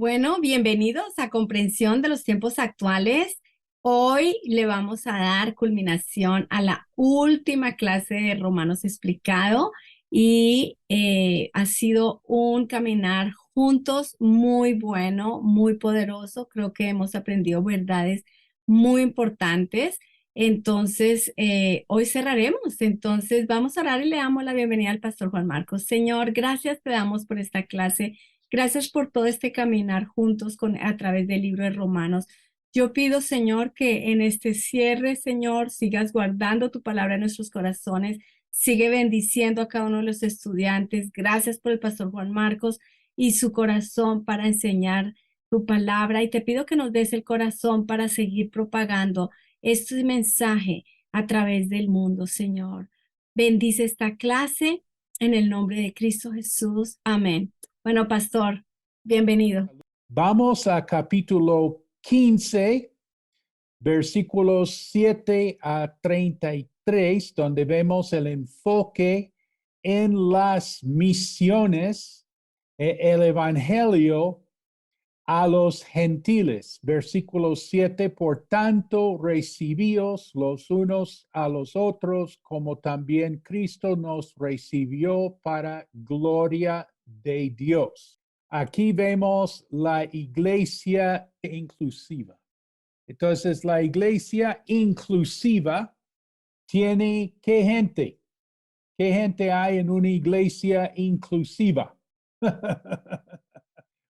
Bueno, bienvenidos a Comprensión de los Tiempos Actuales. Hoy le vamos a dar culminación a la última clase de Romanos explicado y ha sido un caminar juntos muy bueno, muy poderoso. Creo que hemos aprendido verdades muy importantes. Entonces, hoy cerraremos. Entonces, vamos a orar y le damos la bienvenida al Pastor Juan Marcos. Señor, gracias te damos por esta clase. Gracias por todo este caminar juntos a través del libro de Romanos. Yo pido, Señor, que en este cierre, Señor, sigas guardando tu palabra en nuestros corazones. Sigue bendiciendo a cada uno de los estudiantes. Gracias por el pastor Juan Marcos y su corazón para enseñar tu palabra. Y te pido que nos des el corazón para seguir propagando este mensaje a través del mundo, Señor. Bendice esta clase en el nombre de Cristo Jesús. Amén. Bueno, pastor, bienvenido. Vamos a capítulo 15, versículos 7 a 33, donde vemos el enfoque en las misiones, el evangelio a los gentiles. Versículo 7, por tanto, recibíos los unos a los otros, como también Cristo nos recibió para gloria de Dios. Aquí vemos la iglesia inclusiva. Entonces, la iglesia inclusiva tiene ¿qué gente? ¿Qué gente hay en una iglesia inclusiva?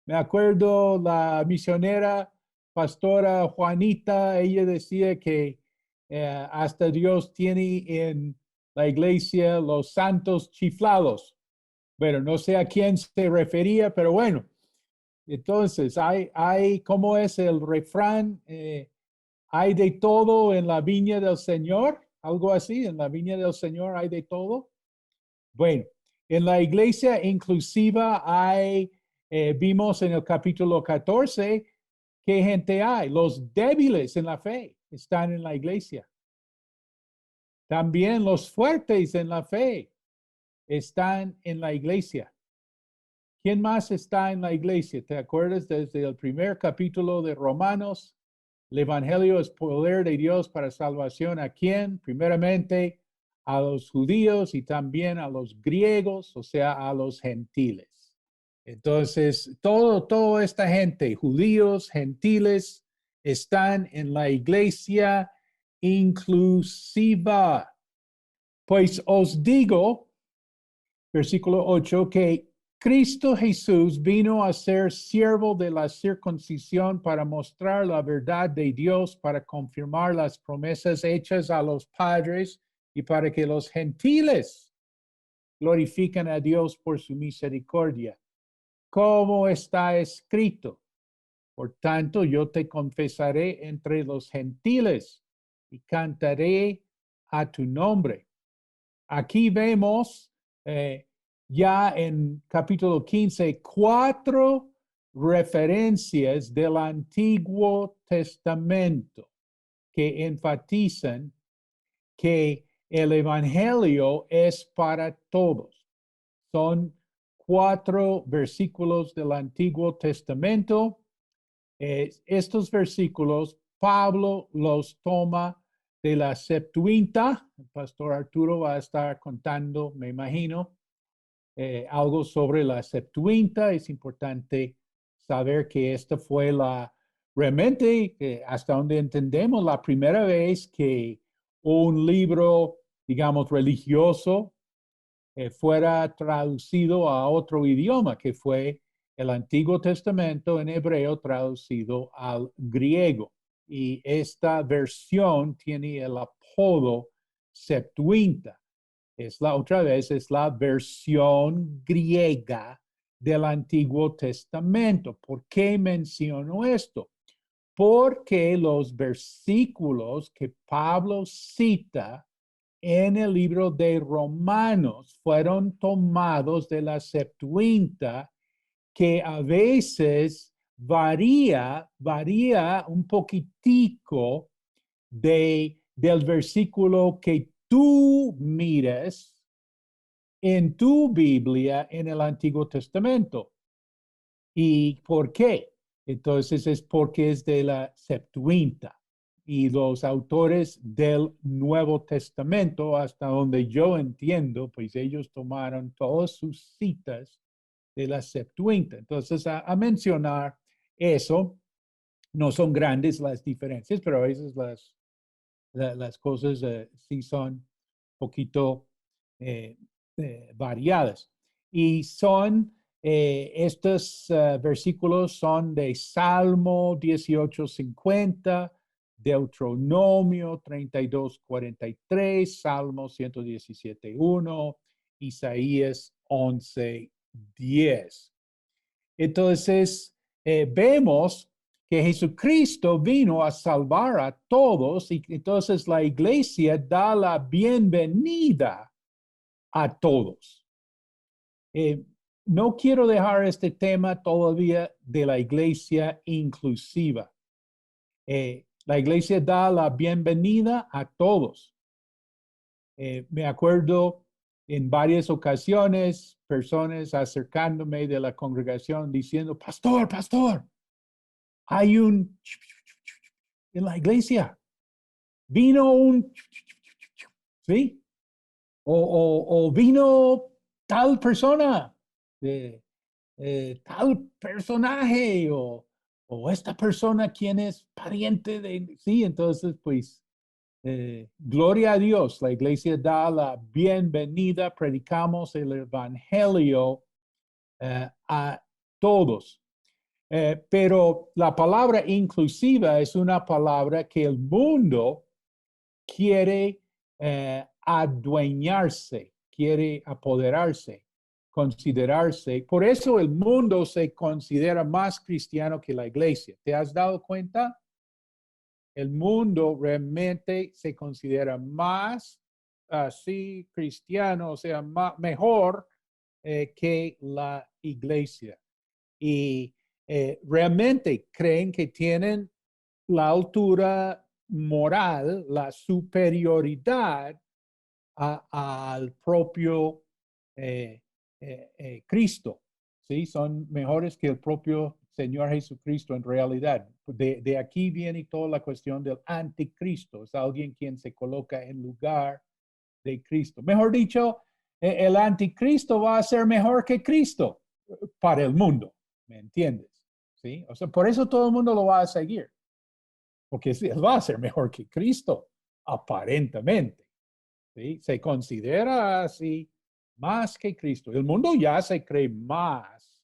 Me acuerdo la misionera pastora Juanita, ella decía que hasta Dios tiene en la iglesia los santos chiflados. Bueno, no sé a quién se refería, pero bueno. Entonces, ¿cómo es el refrán? Hay de todo en la viña del Señor, algo así, en la viña del Señor hay de todo. Bueno, en la iglesia inclusiva vimos en el capítulo 14, ¿qué gente hay? Los débiles en la fe están en la iglesia. También los fuertes en la fe están en la iglesia. ¿Quién más está en la iglesia? ¿Te acuerdas desde el primer capítulo de Romanos? El evangelio es poder de Dios para salvación. ¿A quién? Primeramente a los judíos y también a los griegos, o sea, a los gentiles. Entonces, toda esta gente, judíos, gentiles, están en la iglesia inclusiva. Pues os digo, versículo 8, que Cristo Jesús vino a ser siervo de la circuncisión para mostrar la verdad de Dios, para confirmar las promesas hechas a los padres y para que los gentiles glorifiquen a Dios por su misericordia. Como está escrito, por tanto yo te confesaré entre los gentiles y cantaré a tu nombre. Aquí vemos ya en capítulo 15 4 referencias del Antiguo Testamento que enfatizan que el Evangelio es para todos. Son 4 versículos del Antiguo Testamento. Estos versículos, Pablo los toma de la Septuaginta. El pastor Arturo va a estar contando, me imagino, algo sobre la Septuaginta. Es importante saber que esta fue realmente, hasta donde entendemos, la primera vez que un libro, digamos, religioso fuera traducido a otro idioma, que fue el Antiguo Testamento en hebreo traducido al griego. Y esta versión tiene el apodo Septuaginta. Otra vez, es la versión griega del Antiguo Testamento. ¿Por qué menciono esto? Porque los versículos que Pablo cita en el libro de Romanos fueron tomados de la Septuaginta, que a veces varía un poquitico del versículo que tú mires en tu Biblia en el Antiguo Testamento. ¿Y por qué? Entonces es porque es de la Septuaginta y los autores del Nuevo Testamento, hasta donde yo entiendo, pues ellos tomaron todas sus citas de la Septuaginta. Entonces, a mencionar eso, no son grandes las diferencias, pero a veces las cosas sí son un poquito eh, variadas. Y son, estos versículos son de Salmo 18:50, Deuteronomio 32:43, Salmo 117:1, Isaías 11:10. Entonces, vemos que Jesucristo vino a salvar a todos y entonces la iglesia da la bienvenida a todos. No quiero dejar este tema todavía de la iglesia inclusiva. La iglesia da la bienvenida a todos. Me acuerdo en varias ocasiones, personas acercándome de la congregación diciendo, pastor, pastor, hay un en la iglesia. Vino un, ¿sí? O vino tal persona, tal personaje, o esta persona quien es pariente de, sí, entonces pues gloria a Dios, la iglesia da la bienvenida, predicamos el evangelio a todos. Pero la palabra inclusiva es una palabra que el mundo quiere adueñarse, quiere apoderarse, considerarse. Por eso el mundo se considera más cristiano que la iglesia. ¿Te has dado cuenta? El mundo realmente se considera más así cristiano, o sea, mejor que la iglesia. Y realmente creen que tienen la altura moral, la superioridad al propio Cristo. ¿Sí? Son mejores que el propio Señor Jesucristo en realidad. De aquí viene toda la cuestión del anticristo. Es alguien quien se coloca en lugar de Cristo. Mejor dicho, el anticristo va a ser mejor que Cristo para el mundo. ¿Me entiendes? ¿Sí? O sea, por eso todo el mundo lo va a seguir. Porque él va a ser mejor que Cristo, aparentemente. ¿Sí? Se considera así más que Cristo. El mundo ya se cree más.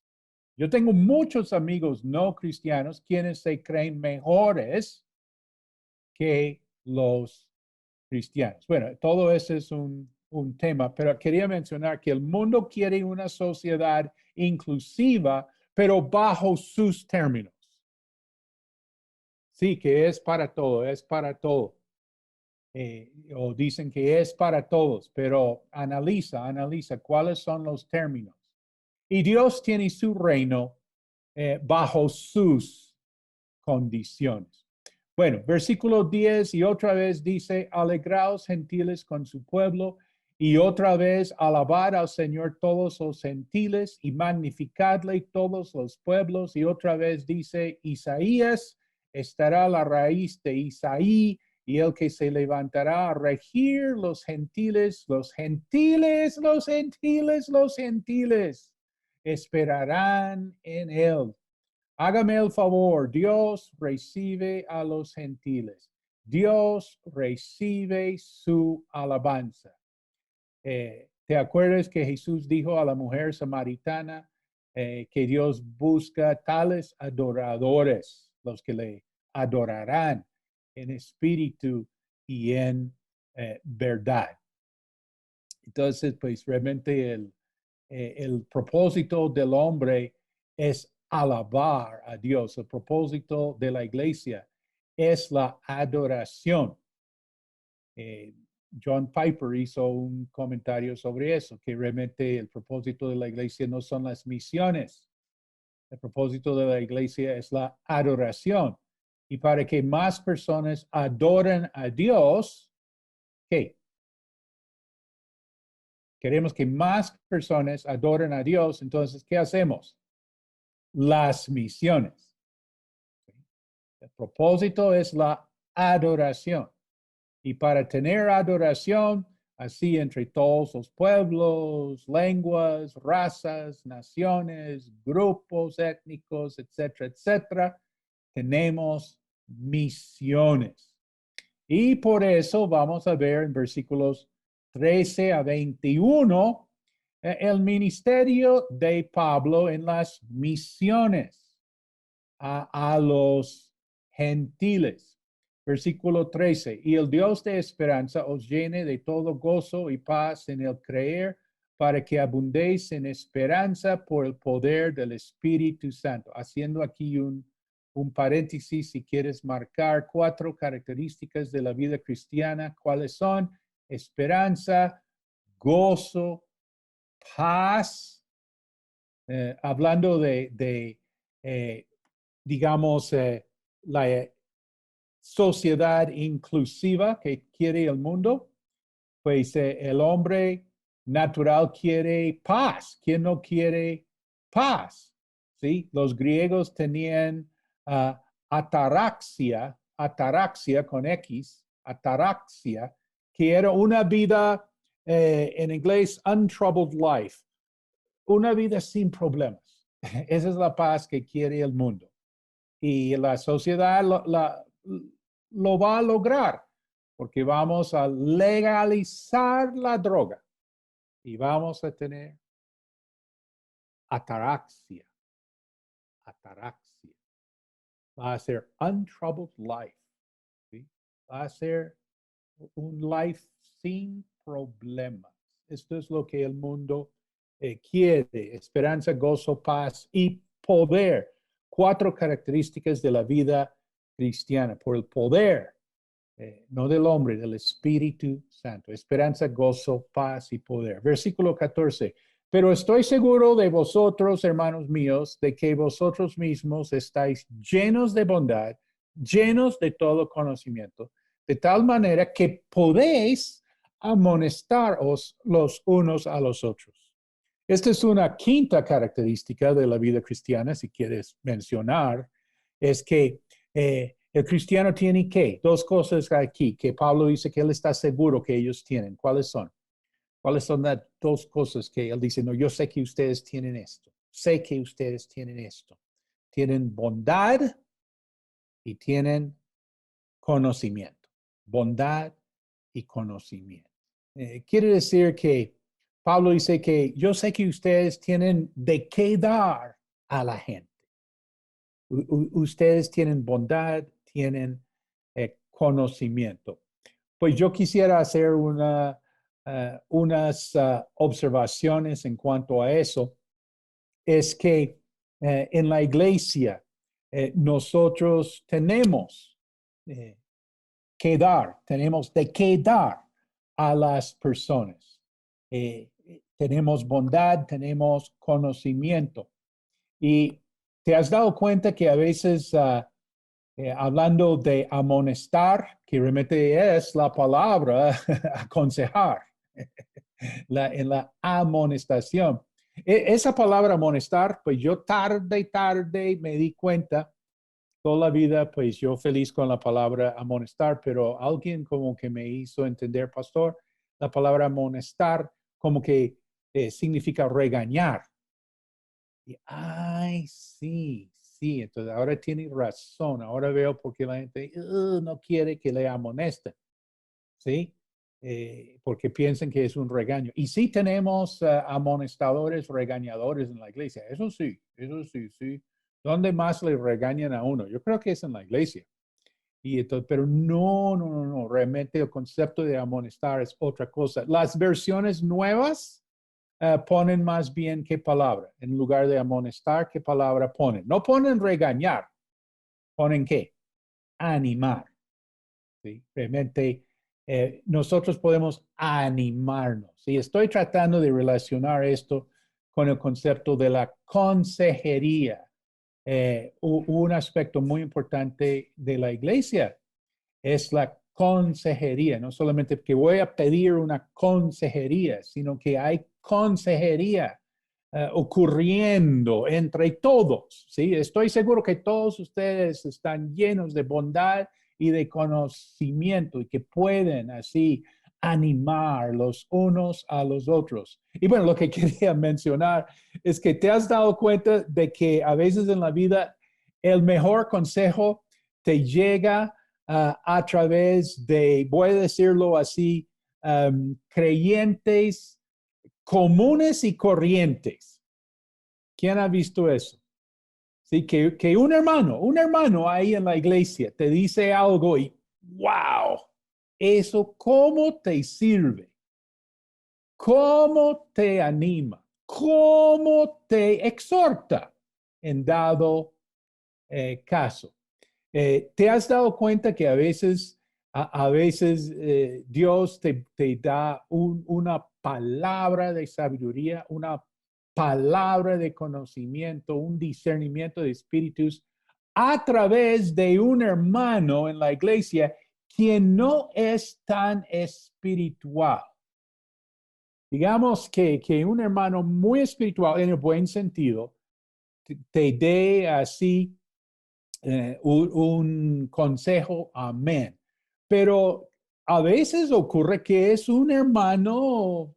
Yo tengo muchos amigos no cristianos quienes se creen mejores que los cristianos. Bueno, todo eso es un tema, pero quería mencionar que el mundo quiere una sociedad inclusiva, pero bajo sus términos. Sí, que es para todo, es para todo. O dicen que es para todos, pero analiza cuáles son los términos. Y Dios tiene su reino bajo sus condiciones. Bueno, versículo 10 y otra vez dice, alegraos gentiles con su pueblo y otra vez alabad al Señor todos los gentiles y magnificadle todos los pueblos y otra vez dice, Isaías estará la raíz de Isaí y el que se levantará a regir los gentiles, los gentiles, los gentiles, los gentiles esperarán en él. Hágame el favor, Dios recibe a los gentiles. Dios recibe su alabanza. ¿Te acuerdas que Jesús dijo a la mujer samaritana que Dios busca tales adoradores, los que le adorarán en espíritu y en verdad? Entonces, pues realmente el propósito del hombre es alabar a Dios. El propósito de la iglesia es la adoración. John Piper hizo un comentario sobre eso, que realmente el propósito de la iglesia no son las misiones. El propósito de la iglesia es la adoración. Y para que más personas adoren a Dios, ¿qué? Queremos que más personas adoren a Dios. Entonces, ¿qué hacemos? Las misiones. El propósito es la adoración. Y para tener adoración, así entre todos los pueblos, lenguas, razas, naciones, grupos étnicos, etcétera, etcétera, tenemos misiones. Y por eso vamos a ver en versículos 13 a 21 el ministerio de Pablo en las misiones a los gentiles. Versículo 13, y el Dios de esperanza os llene de todo gozo y paz en el creer, para que abundéis en esperanza por el poder del Espíritu Santo. Haciendo aquí un paréntesis, si quieres marcar 4 características de la vida cristiana, ¿cuáles son? Esperanza, gozo, paz, hablando de digamos, la sociedad inclusiva que quiere el mundo, pues el hombre natural quiere paz. ¿Quién no quiere paz? ¿Sí? Los griegos tenían ataraxia con X, ataraxia, que era una vida, en inglés, untroubled life, una vida sin problemas. Esa es la paz que quiere el mundo. Y la sociedad lo va a lograr porque vamos a legalizar la droga y vamos a tener ataraxia. Ataraxia. Va a ser untroubled life. ¿Sí? Va a ser un life sin problemas. Esto es lo que el mundo quiere. Esperanza, gozo, paz y poder. 4 características de la vida cristiana. Por el poder, no del hombre, del Espíritu Santo. Esperanza, gozo, paz y poder. Versículo 14. Pero estoy seguro de vosotros, hermanos míos, de que vosotros mismos estáis llenos de bondad, llenos de todo conocimiento, de tal manera que podéis amonestaros los unos a los otros. Esta es una quinta característica de la vida cristiana, si quieres mencionar, es que el cristiano tiene que, 2 cosas aquí, que Pablo dice que él está seguro que ellos tienen. ¿Cuáles son? ¿Cuáles son las 2 cosas que él dice? No, yo sé que ustedes tienen esto. Sé que ustedes tienen esto. Tienen bondad y tienen conocimiento. Bondad y conocimiento. Quiere decir que Pablo dice que yo sé que ustedes tienen de qué dar a la gente. Ustedes tienen bondad, tienen conocimiento. Pues yo quisiera hacer unas observaciones en cuanto a eso. Es que en la iglesia nosotros tenemos que dar, tenemos de qué dar a las personas. Tenemos bondad, tenemos conocimiento. Y te has dado cuenta que a veces, hablando de amonestar, que realmente es la palabra aconsejar, en la amonestación. Esa palabra amonestar, pues yo tarde me di cuenta. Toda la vida, pues yo feliz con la palabra amonestar, pero alguien como que me hizo entender, pastor, la palabra amonestar como que significa regañar. Y, ay, sí, sí, entonces ahora tiene razón, ahora veo por qué la gente no quiere que le amonesten, ¿sí? Porque piensan que es un regaño. Y sí tenemos amonestadores, regañadores en la iglesia, eso sí, sí. ¿Dónde más le regañan a uno? Yo creo que es en la iglesia. Y entonces, pero no, realmente el concepto de amonestar es otra cosa. Las versiones nuevas ponen más bien qué palabra. En lugar de amonestar, ¿qué palabra ponen? No ponen regañar, ponen qué? Animar. ¿Sí? Realmente nosotros podemos animarnos. ¿Sí? Estoy tratando de relacionar esto con el concepto de la consejería. Un aspecto muy importante de la iglesia es la consejería, no solamente que voy a pedir una consejería, sino que hay consejería ocurriendo entre todos, ¿sí? Estoy seguro que todos ustedes están llenos de bondad y de conocimiento y que pueden así animar los unos a los otros. Y bueno, lo que quería mencionar es que te has dado cuenta de que a veces en la vida el mejor consejo te llega a través de, voy a decirlo así, creyentes comunes y corrientes. ¿Quién ha visto eso? Sí, que un hermano ahí en la iglesia te dice algo y wow, eso cómo te sirve, cómo te anima, cómo te exhorta en dado caso. ¿Te has dado cuenta que a veces Dios te da una palabra de sabiduría, una palabra de conocimiento, un discernimiento de espíritus a través de un hermano en la iglesia quien no es tan espiritual? Digamos que un hermano muy espiritual en el buen sentido te dé así un consejo, amén. Pero a veces ocurre que es un hermano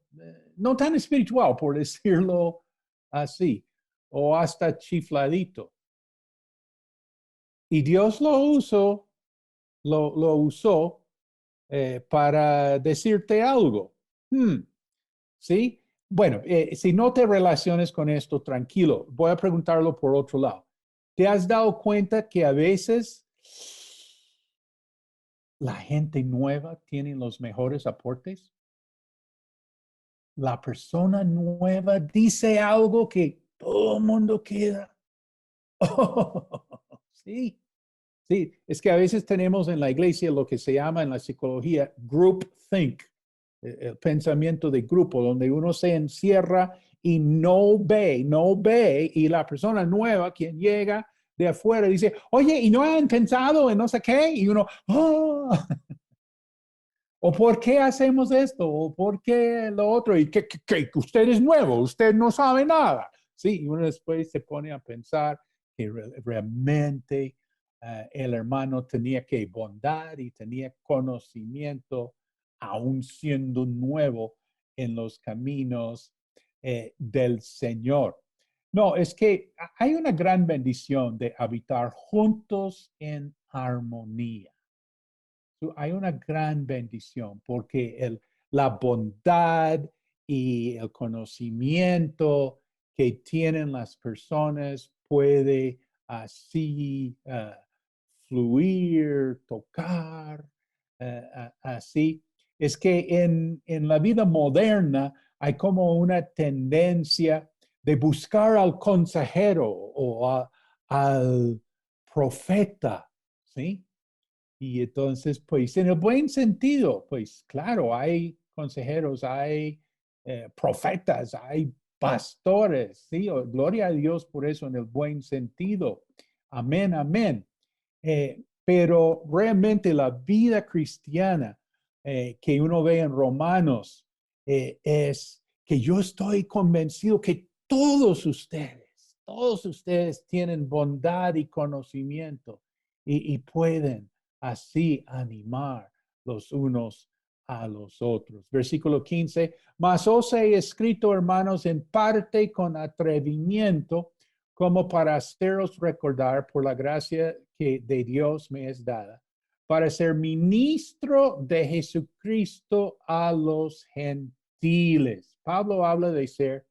no tan espiritual, por decirlo así, o hasta chifladito. Y Dios lo usó para decirte algo. ¿Sí? Bueno, si no te relaciones con esto, tranquilo. Voy a preguntarlo por otro lado. ¿Te has dado cuenta que a veces la gente nueva tiene los mejores aportes? La persona nueva dice algo que todo el mundo queda. Oh, sí, sí, es que a veces tenemos en la iglesia lo que se llama en la psicología group think, el pensamiento de grupo, donde uno se encierra y no ve, y la persona nueva, quien llega de afuera, dice, oye, ¿y no han pensado en no sé qué? Y uno, oh, ¿o por qué hacemos esto? ¿O por qué lo otro? Y que usted es nuevo, usted no sabe nada. Sí, y uno después se pone a pensar que realmente el hermano tenía que bondad y tenía conocimiento, aún siendo nuevo en los caminos del Señor. No, es que hay una gran bendición de habitar juntos en armonía. Hay una gran bendición porque la bondad y el conocimiento que tienen las personas puede así fluir, tocar, así. Es que en la vida moderna hay como una tendencia de buscar al consejero o al profeta, ¿sí? Y entonces, pues, en el buen sentido, pues, claro, hay consejeros, hay profetas, hay pastores, ¿sí? Oh, gloria a Dios por eso en el buen sentido. Amén, amén. Pero realmente la vida cristiana que uno ve en Romanos es que yo estoy convencido que todos ustedes tienen bondad y conocimiento y pueden así animar los unos a los otros. Versículo 15, mas os he escrito, hermanos, en parte con atrevimiento, como para haceros recordar por la gracia que de Dios me es dada, para ser ministro de Jesucristo a los gentiles. Pablo habla de ser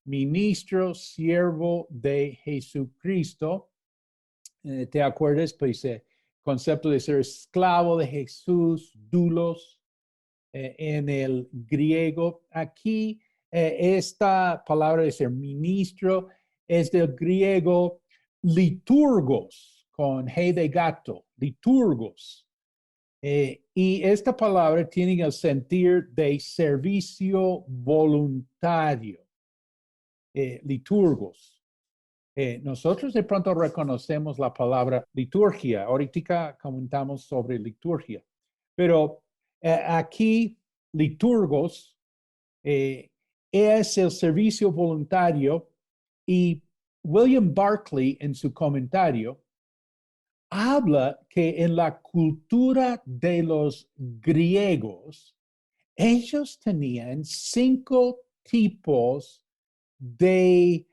ministro, siervo de Jesucristo. ¿Te acuerdas? Pues concepto de ser esclavo de Jesús, doulos, en el griego. Aquí, esta palabra de ser ministro es del griego liturgos, con G de gato, liturgos. Y esta palabra tiene el sentido de servicio voluntario, liturgos. Nosotros de pronto reconocemos la palabra liturgia. Ahorita comentamos sobre liturgia. Pero aquí, liturgos es el servicio voluntario Y William Barclay, en su comentario, habla que en la cultura de los griegos, ellos tenían 5 tipos de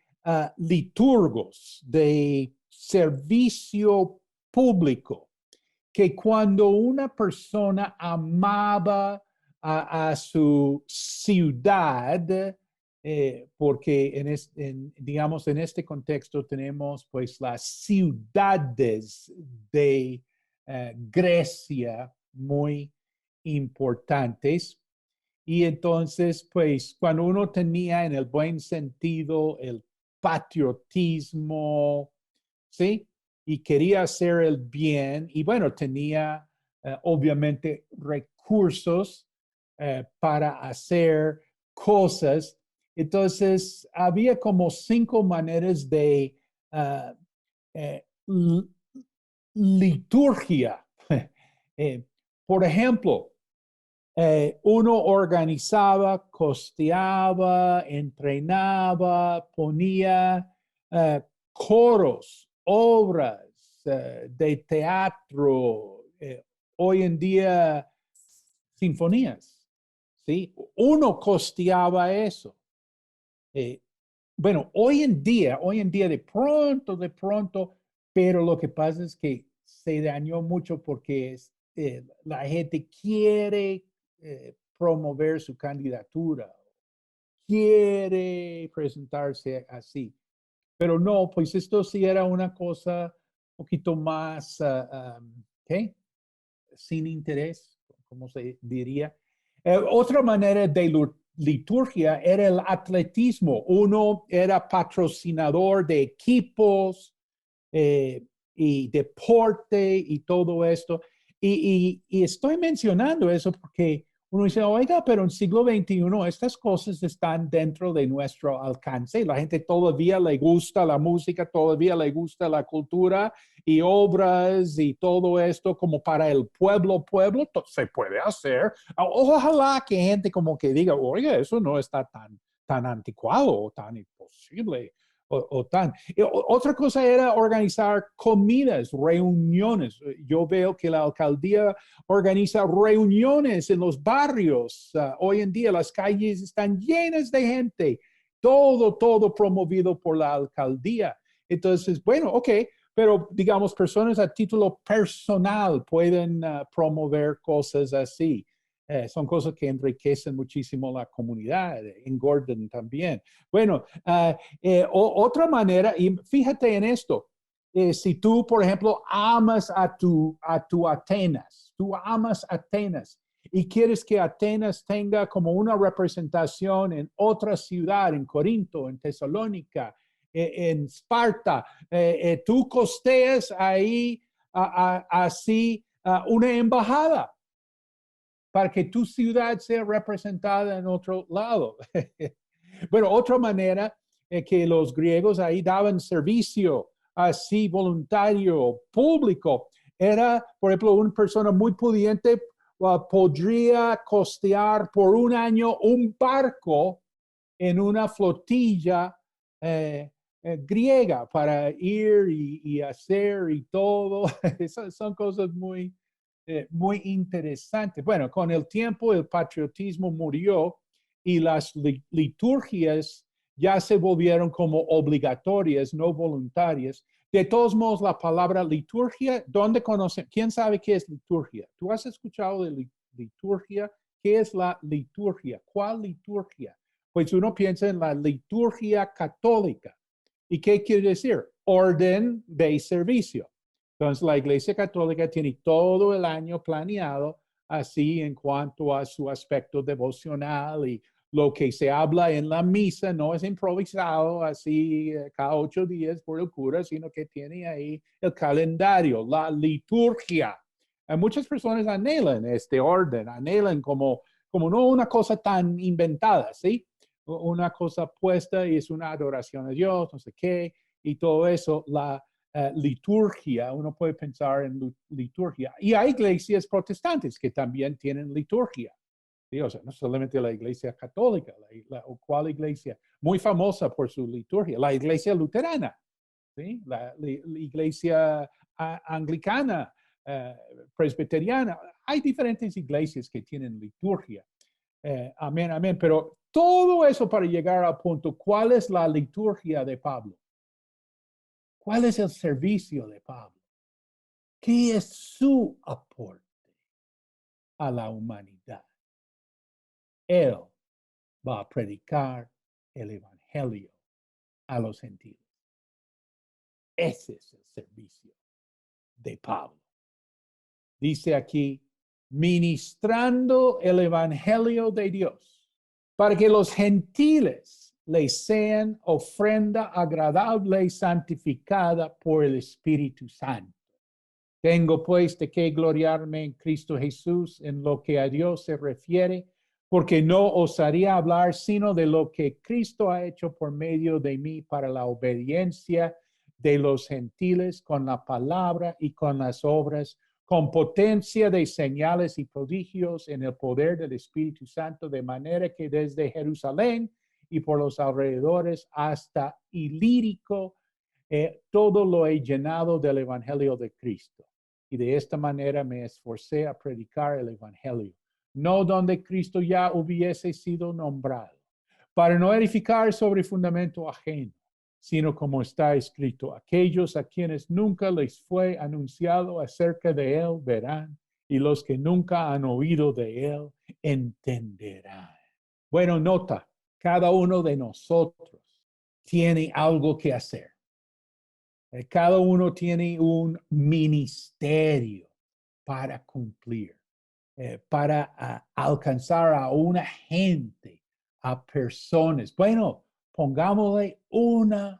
liturgos, de servicio público, que cuando una persona amaba a su ciudad, porque digamos, en este contexto tenemos pues las ciudades de Grecia muy importantes. Y entonces, pues, cuando uno tenía en el buen sentido el patriotismo, ¿sí? Y quería hacer el bien, y bueno, tenía obviamente recursos para hacer cosas. Entonces, había como 5 maneras de eh, liturgia. Eh, por ejemplo, uno organizaba, costeaba, entrenaba, ponía coros, obras de teatro, hoy en día sinfonías, ¿sí? Uno costeaba eso. Eh, bueno, hoy en día de pronto, pero lo que pasa es que se dañó mucho porque la gente quiere promover su candidatura, quiere presentarse así. Pero no, pues esto sí era una cosa un poquito más, ¿qué? Sin interés, como se diría. Otra manera de liturgia era el atletismo. Uno era patrocinador de equipos y deporte y todo esto. Y estoy mencionando eso porque uno dice, oiga, pero en el siglo XXI estas cosas están dentro de nuestro alcance. La gente todavía le gusta la música, todavía le gusta la cultura y obras y todo esto como para el pueblo, se puede hacer. Ojalá que gente como que diga, oiga, eso no está tan anticuado o tan imposible. O tan. Otra cosa era organizar comidas, reuniones. Yo veo que la alcaldía organiza reuniones en los barrios. Hoy en día las calles están llenas de gente. Todo promovido por la alcaldía. Entonces, bueno, ok, pero digamos, personas a título personal pueden promover cosas así. Son cosas que enriquecen muchísimo la comunidad, engordan también. Bueno, otra manera, y fíjate en esto, si tú, por ejemplo, amas a tu Atenas, tú amas Atenas y quieres que Atenas tenga como una representación en otra ciudad, en Corinto, en Tesalónica, en Esparta, tú costeas ahí así una embajada para que tu ciudad sea representada en otro lado. Bueno, otra manera que los griegos ahí daban servicio así voluntario, público, era, por ejemplo, una persona muy pudiente podría costear por un año un barco en una flotilla griega para ir y hacer y todo. Esas son cosas muy interesantes. Bueno, con el tiempo el patriotismo murió y las liturgias ya se volvieron como obligatorias, no voluntarias. De todos modos, la palabra liturgia, ¿dónde conocen? ¿Quién sabe qué es liturgia? ¿Tú has escuchado de liturgia? ¿Qué es la liturgia? ¿Cuál liturgia? Pues uno piensa en la liturgia católica. ¿Y qué quiere decir? Orden de servicio. Entonces, la Iglesia Católica tiene todo el año planeado así en cuanto a su aspecto devocional y lo que se habla en la misa no es improvisado así cada 8 días por el cura, sino que tiene ahí el calendario, la liturgia. Muchas personas anhelan este orden, anhelan como no una cosa tan inventada, ¿sí? Una cosa puesta y es una adoración a Dios, no sé qué, y todo eso, la liturgia, uno puede pensar en liturgia. Y hay iglesias protestantes que también tienen liturgia. ¿sí? O sea, no solamente la iglesia católica, o cuál iglesia, muy famosa por su liturgia, la iglesia luterana, ¿sí? La iglesia anglicana, presbiteriana. Hay diferentes iglesias que tienen liturgia. Amén, amén. Pero todo eso para llegar al punto, ¿cuál es la liturgia de Pablo? ¿Cuál es el servicio de Pablo? ¿Qué es su aporte a la humanidad? Él va a predicar el evangelio a los gentiles. Ese es el servicio de Pablo. Dice aquí, ministrando el evangelio de Dios, para que los gentiles le sean ofrenda agradable y santificada por el Espíritu Santo. Tengo pues de qué gloriarme en Cristo Jesús en lo que a Dios se refiere, porque no osaría hablar sino de lo que Cristo ha hecho por medio de mí para la obediencia de los gentiles con la palabra y con las obras, con potencia de señales y prodigios en el poder del Espíritu Santo, de manera que desde Jerusalén y por los alrededores hasta Ilírico, todo lo he llenado del Evangelio de Cristo. Y de esta manera me esforcé a predicar el Evangelio, no donde Cristo ya hubiese sido nombrado, para no edificar sobre fundamento ajeno, sino como está escrito, aquellos a quienes nunca les fue anunciado acerca de él verán, y los que nunca han oído de él entenderán. Bueno, nota, cada uno de nosotros tiene algo que hacer. Cada uno tiene un ministerio para cumplir, para alcanzar a una gente, a personas. Bueno, pongámosle una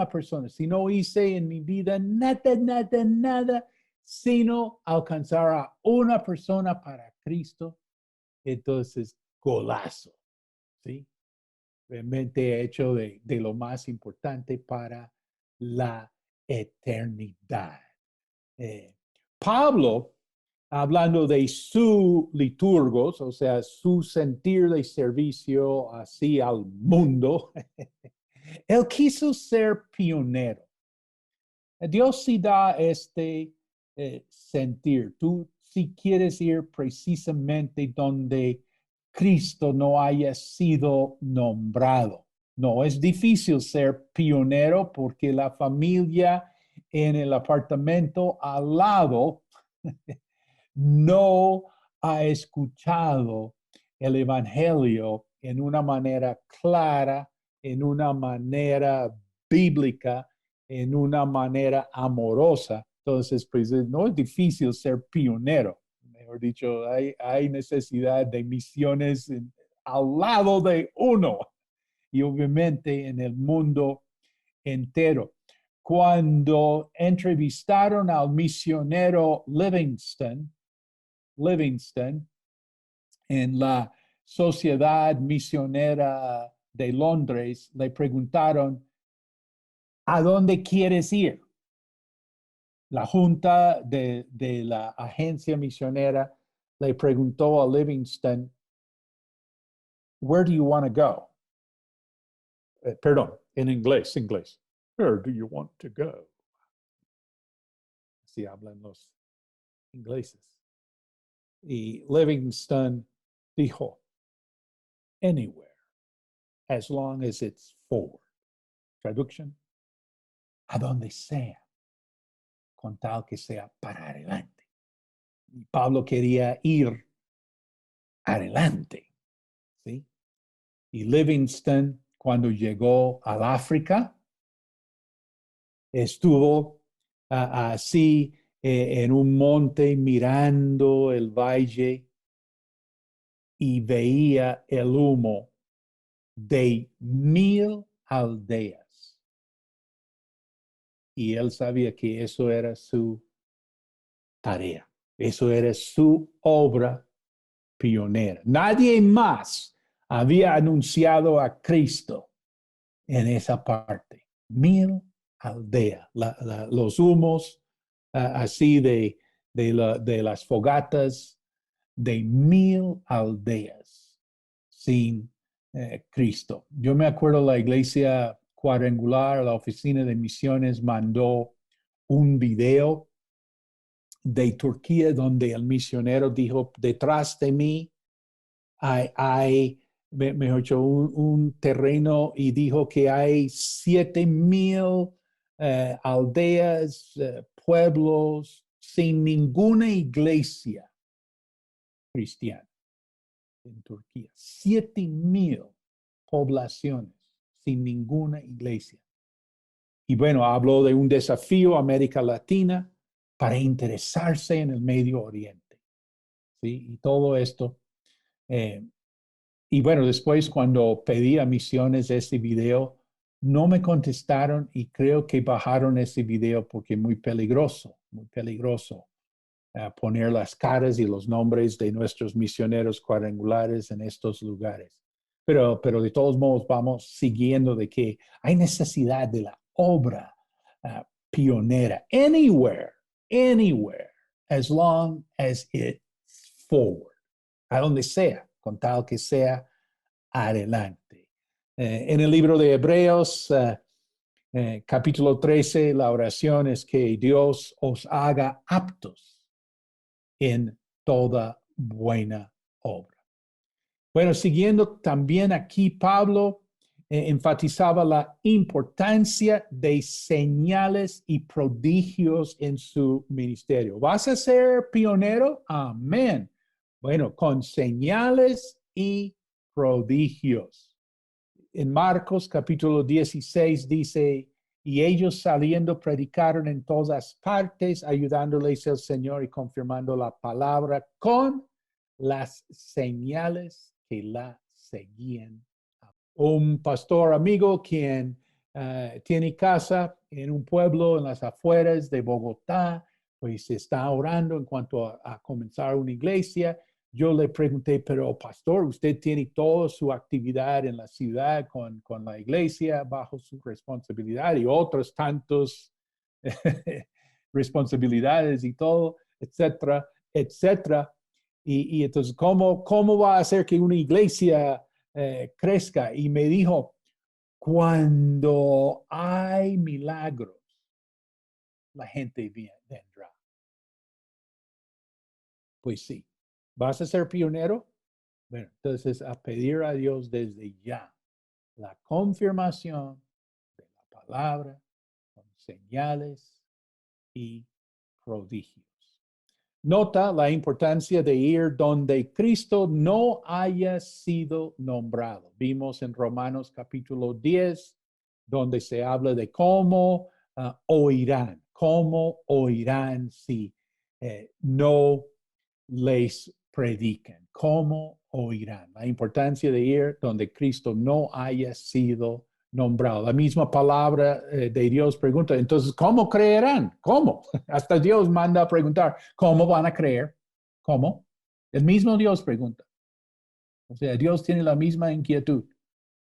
persona. Si no hice en mi vida nada, sino alcanzar a una persona para Cristo, entonces golazo, ¿sí? Realmente he hecho de lo más importante para la eternidad. Pablo, hablando de su liturgos, o sea, su sentir de servicio así al mundo, él quiso ser pionero. Dios sí da este sentir. Tú si quieres ir precisamente donde Cristo no haya sido nombrado. No, es difícil ser pionero porque la familia en el apartamento al lado no ha escuchado el Evangelio en una manera clara, en una manera bíblica, en una manera amorosa. Entonces, pues no es difícil ser pionero. Mejor dicho, hay necesidad de misiones al lado de uno y obviamente en el mundo entero. Cuando entrevistaron al misionero Livingston en la Sociedad Misionera de Londres, le preguntaron, ¿a dónde quieres ir? La junta de la agencia misionera le preguntó a Livingston, where do you want to go? Perdón, en inglés. Where do you want to go? Así hablan los ingleses. Y Livingston dijo, anywhere, as long as it's forward. Traducción, a donde sea, con tal que sea para adelante. Y Pablo quería ir adelante, ¿sí? Y Livingston, cuando llegó al África, estuvo así en un monte mirando el valle y veía el humo de 1000 aldeas. Y él sabía que eso era su tarea, eso era su obra pionera. Nadie más había anunciado a Cristo en esa parte. 1000 aldeas, los humos así de las fogatas de 1,000 aldeas sin Cristo. Yo me acuerdo la iglesia cuadrangular, la oficina de misiones mandó un video de Turquía donde el misionero dijo, detrás de mí hay mejor dicho, un terreno y dijo que hay 7,000 aldeas, pueblos sin ninguna iglesia cristiana en Turquía. 7,000 poblaciones sin ninguna iglesia. Y bueno, habló de un desafío a América Latina para interesarse en el Medio Oriente. ¿Sí? Y todo esto. Y bueno, después cuando pedí a misiones ese video, no me contestaron y creo que bajaron ese video porque es muy peligroso poner las caras y los nombres de nuestros misioneros cuadrangulares en estos lugares. Pero de todos modos vamos siguiendo de que hay necesidad de la obra pionera. Anywhere, as long as it's forward. A donde sea, con tal que sea adelante. En el libro de Hebreos, capítulo 13, la oración es que Dios os haga aptos en toda buena obra. Bueno, siguiendo también aquí, Pablo enfatizaba la importancia de señales y prodigios en su ministerio. ¿Vas a ser pionero? Amén. Bueno, con señales y prodigios. En Marcos capítulo 16 dice, y ellos saliendo predicaron en todas partes, ayudándoles el Señor y confirmando la palabra con las señales que la seguían. Un pastor amigo quien tiene casa en un pueblo en las afueras de Bogotá, pues está orando en cuanto a comenzar una iglesia. Yo le pregunté, pero pastor, usted tiene toda su actividad en la ciudad con la iglesia bajo su responsabilidad y otros tantos responsabilidades y todo, etcétera, etcétera. Y entonces, ¿cómo va a hacer que una iglesia crezca? Y me dijo, cuando hay milagros, la gente vendrá. Pues sí, ¿vas a ser pionero? Bueno, entonces a pedir a Dios desde ya la confirmación de la palabra con señales y prodigios. Nota la importancia de ir donde Cristo no haya sido nombrado. Vimos en Romanos capítulo 10, donde se habla de cómo oirán si no les predican, cómo oirán. La importancia de ir donde Cristo no haya sido nombrado. La misma palabra de Dios pregunta, entonces, ¿cómo creerán? ¿Cómo? Hasta Dios manda a preguntar, ¿cómo van a creer? ¿Cómo? El mismo Dios pregunta. O sea, Dios tiene la misma inquietud.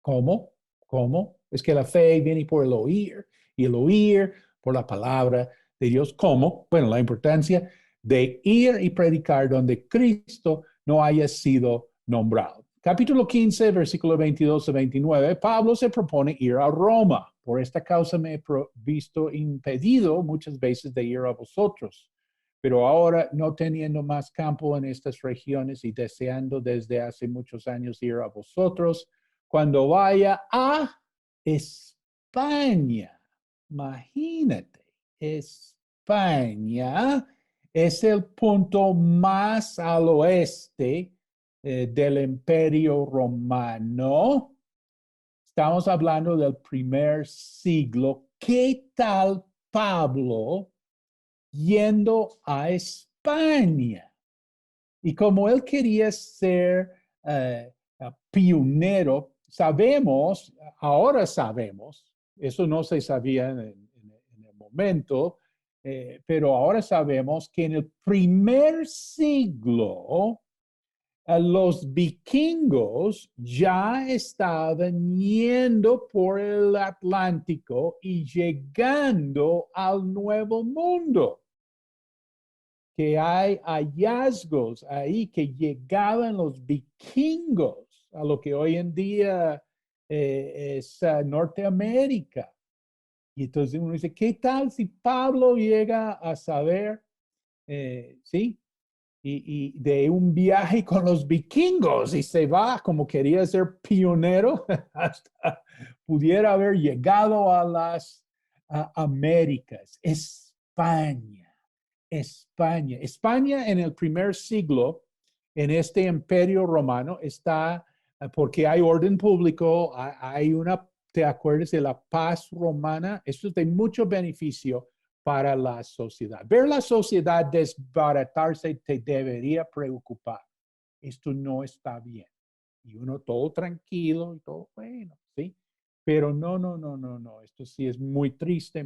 ¿Cómo? ¿Cómo? Es que la fe viene por el oír y el oír por la palabra de Dios. ¿Cómo? Bueno, la importancia de ir y predicar donde Cristo no haya sido nombrado. Capítulo 15, versículo 22 a 29, Pablo se propone ir a Roma. Por esta causa me he visto impedido muchas veces de ir a vosotros. Pero ahora, no teniendo más campo en estas regiones y deseando desde hace muchos años ir a vosotros, cuando vaya a España, imagínate, España es el punto más al oeste del Imperio Romano. Estamos hablando del primer siglo. ¿Qué tal Pablo yendo a España? Y como él quería ser pionero, ahora sabemos, eso no se sabía en el momento, pero ahora sabemos que en el primer siglo los vikingos ya estaban yendo por el Atlántico y llegando al Nuevo Mundo. que hay hallazgos ahí que llegaban los vikingos a lo que hoy en día es Norteamérica. Y entonces uno dice, ¿qué tal si Pablo llega a saber, sí, y de un viaje con los vikingos y se va como quería ser pionero hasta pudiera haber llegado a las Américas? España, España en el primer siglo, en este imperio romano, está, porque hay orden público, hay una, ¿te acuerdas de la paz romana? Esto es de mucho beneficio para la sociedad. Ver la sociedad desbaratarse te debería preocupar. Esto no está bien. Y uno todo tranquilo y todo bueno, ¿sí? Pero no, no, no, no, no. Esto sí es muy triste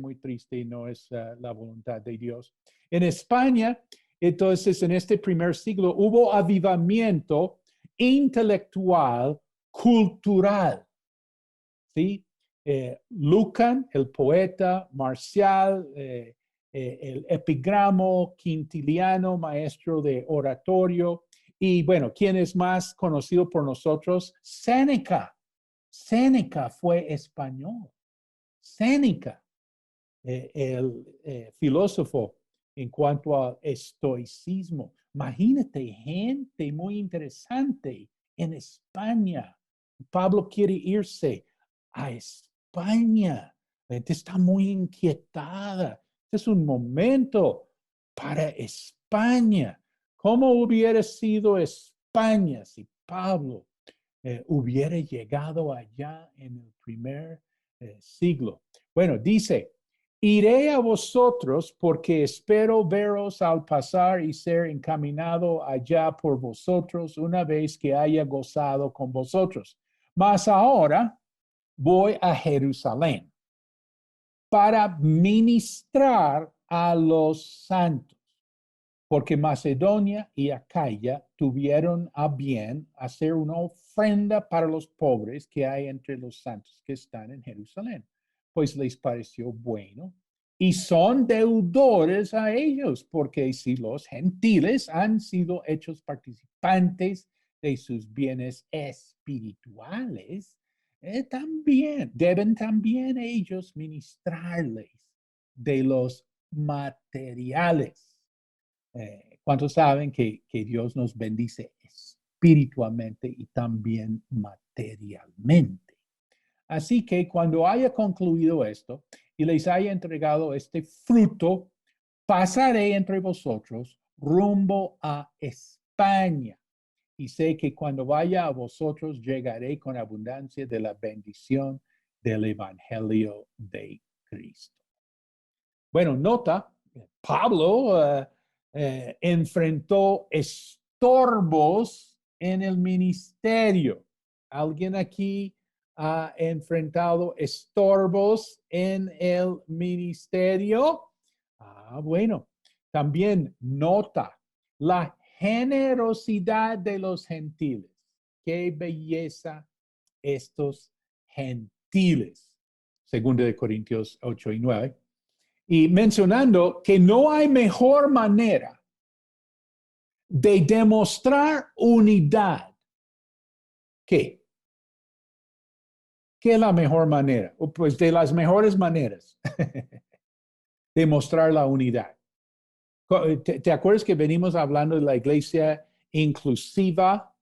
y no es la voluntad de Dios. En España, entonces, en este primer siglo hubo avivamiento intelectual, cultural, ¿sí? Lucan, el poeta, Marcial, el epigramo, Quintiliano, maestro de oratorio, y bueno, ¿quién es más conocido por nosotros? Séneca. Séneca fue español. Séneca, el filósofo en cuanto al estoicismo. Imagínate, gente muy interesante en España. Pablo quiere irse a España. La gente está muy inquietada. Este es un momento para España. ¿Cómo hubiera sido España si Pablo hubiera llegado allá en el primer siglo? Bueno, dice, iré a vosotros porque espero veros al pasar y ser encaminado allá por vosotros una vez que haya gozado con vosotros. Mas ahora voy a Jerusalén para ministrar a los santos, porque Macedonia y Acaya tuvieron a bien hacer una ofrenda para los pobres que hay entre los santos que están en Jerusalén, pues les pareció bueno y son deudores a ellos, porque si los gentiles han sido hechos participantes de sus bienes espirituales, también deben también ellos ministrarles de los materiales. ¿Cuántos saben que Dios nos bendice espiritualmente y también materialmente? Así que cuando haya concluido esto y les haya entregado este fruto, pasaré entre vosotros rumbo a España. Y sé que cuando vaya a vosotros llegaré con abundancia de la bendición del Evangelio de Cristo. Bueno, nota, Pablo enfrentó estorbos en el ministerio. ¿Alguien aquí ha enfrentado estorbos en el ministerio? Bueno, también nota la generosidad de los gentiles. Qué belleza estos gentiles. Segundo de Corintios 8 y 9. Y mencionando que no hay mejor manera de demostrar unidad. ¿Qué? ¿Qué es la mejor manera? Pues de las mejores maneras de mostrar la unidad. ¿Te acuerdas que venimos hablando de la iglesia inclusiva,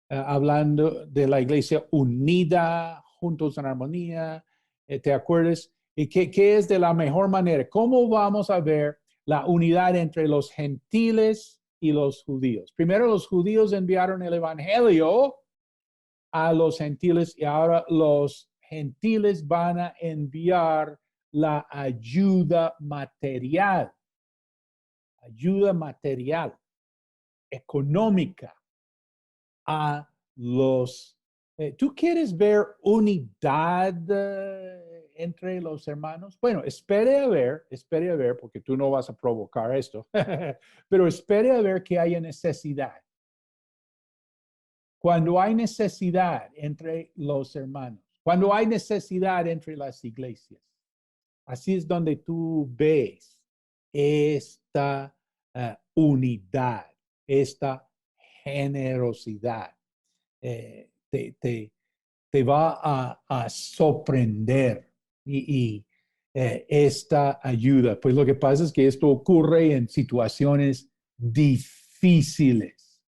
hablando de la iglesia unida, juntos en armonía? ¿Te acuerdas? ¿Y qué es de la mejor manera? ¿Cómo vamos a ver la unidad entre los gentiles y los judíos? Primero los judíos enviaron el evangelio a los gentiles y ahora los gentiles van a enviar la ayuda material, económica a los... ¿Tú quieres ver unidad entre los hermanos? Bueno, espere a ver, porque tú no vas a provocar esto, pero espere a ver que haya necesidad. Cuando hay necesidad entre los hermanos, cuando hay necesidad entre las iglesias, así es donde tú ves esta unidad, esta generosidad. Te va a sorprender y esta ayuda. Pues lo que pasa es que esto ocurre en situaciones difíciles.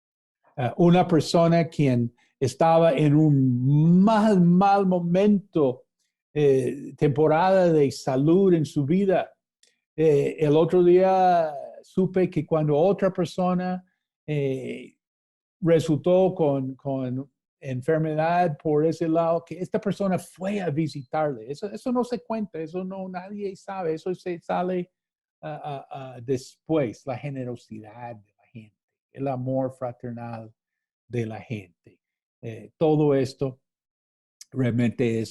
Una persona quien estaba en un mal momento, temporada de salud en su vida. El otro día supe que cuando otra persona resultó con enfermedad por ese lado, que esta persona fue a visitarle. Eso no se cuenta, eso no nadie sabe, eso se sale después, la generosidad de la gente, el amor fraternal de la gente. Todo esto realmente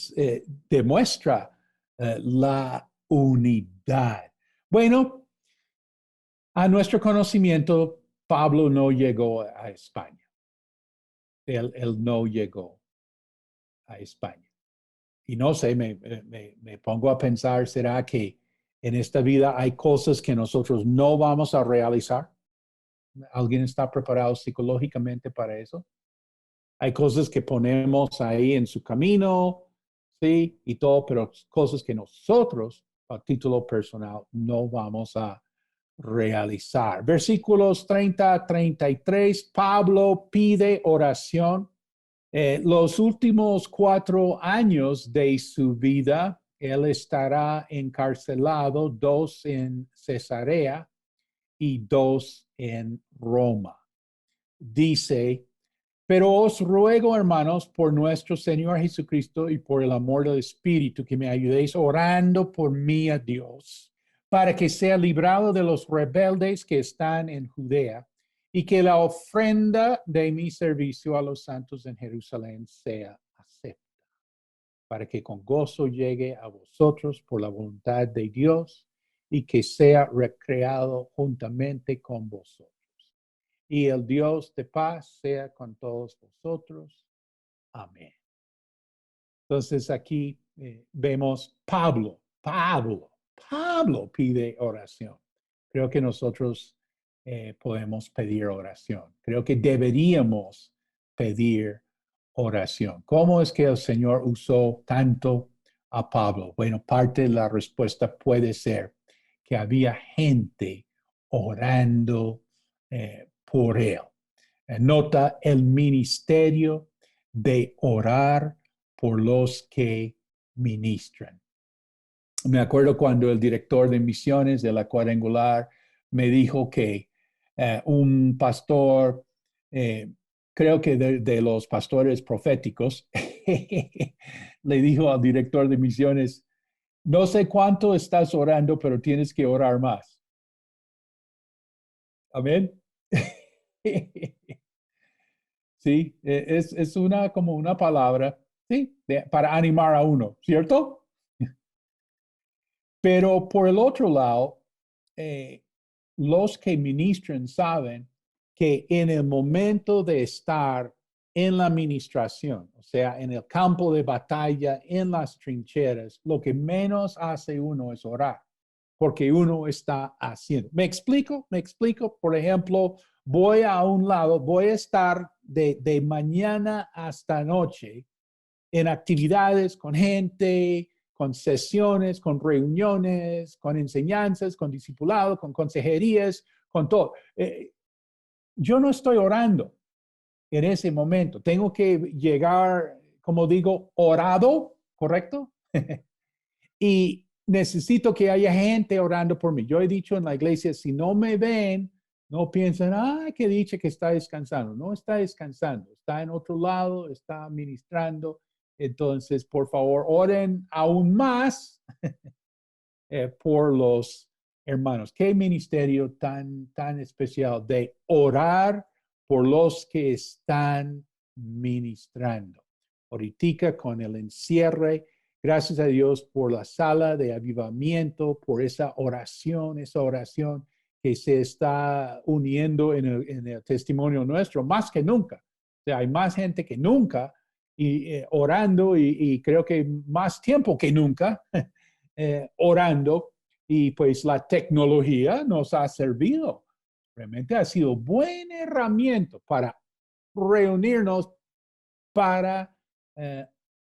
demuestra la unidad. Bueno, a nuestro conocimiento, Pablo no llegó a España. Él no llegó a España. Y no sé, me pongo a pensar, ¿será que en esta vida hay cosas que nosotros no vamos a realizar? ¿Alguien está preparado psicológicamente para eso? Hay cosas que ponemos ahí en su camino, sí, y todo, pero cosas que nosotros, a título personal, no vamos a realizar. Versículos 30 a 33, Pablo pide oración. Los últimos 4 años de su vida, él estará encarcelado, 2 en Cesarea y 2 en Roma. Dice, pero os ruego, hermanos, por nuestro Señor Jesucristo y por el amor del Espíritu, que me ayudéis orando por mí a Dios, para que sea librado de los rebeldes que están en Judea, y que la ofrenda de mi servicio a los santos en Jerusalén sea acepta, para que con gozo llegue a vosotros por la voluntad de Dios, y que sea recreado juntamente con vosotros. Y el Dios de paz sea con todos vosotros. Amén. Entonces aquí vemos Pablo pide oración. Creo que nosotros podemos pedir oración. Creo que deberíamos pedir oración. ¿Cómo es que el Señor usó tanto a Pablo? Bueno, parte de la respuesta puede ser que había gente orando por él. Nota el ministerio de orar por los que ministran. Me acuerdo cuando el director de misiones de la Cuadrangular me dijo que un pastor, creo que de los pastores proféticos, le dijo al director de misiones, no sé cuánto estás orando, pero tienes que orar más. Amén. Sí, es como una palabra, sí, para animar a uno, ¿cierto? Pero por el otro lado, eh, los que ministran saben que en el momento de estar en la administración, o sea, en el campo de batalla, en las trincheras, lo que menos hace uno es orar, porque uno está haciendo. ¿Me explico? ¿Me explico? Por ejemplo, voy a un lado, voy a estar de mañana hasta noche en actividades con gente, con sesiones, con reuniones, con enseñanzas, con discipulado, con consejerías, con todo. Yo no estoy orando en ese momento. Tengo que llegar, como digo, orado, ¿correcto? Y necesito que haya gente orando por mí. Yo he dicho en la iglesia, si no me ven, no piensen, que dice que está descansando. No está descansando, está en otro lado, está ministrando. Entonces, por favor, oren aún más por los hermanos. Qué ministerio tan especial de orar por los que están ministrando. Ahorita con el encierre, gracias a Dios por la sala de avivamiento, por esa oración que se está uniendo en el testimonio nuestro, más que nunca. O sea, hay más gente que nunca y orando y creo que más tiempo que nunca orando y pues la tecnología nos ha servido realmente ha sido buena herramienta para reunirnos para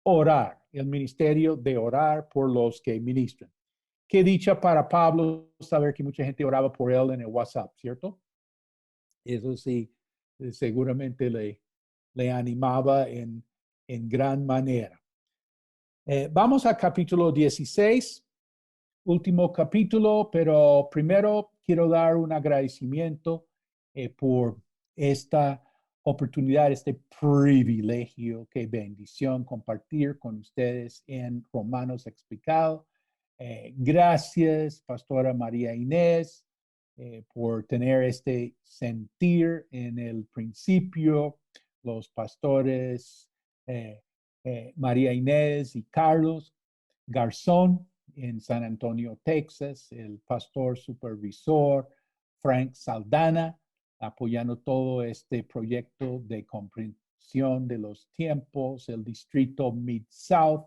orar, el ministerio de orar por los que ministran. Qué dicha para Pablo saber que mucha gente oraba por él en el WhatsApp, ¿cierto? Eso sí, seguramente le animaba en gran manera. Vamos al capítulo 16, último capítulo, pero primero quiero dar un agradecimiento por esta oportunidad, este privilegio, qué bendición compartir con ustedes en Romanos Explicado. Gracias, Pastora María Inés, por tener este sentir en el principio, los pastores María Inés y Carlos Garzón en San Antonio, Texas, el pastor supervisor Frank Saldana, apoyando todo este proyecto de comprensión de los tiempos, el distrito Mid-South.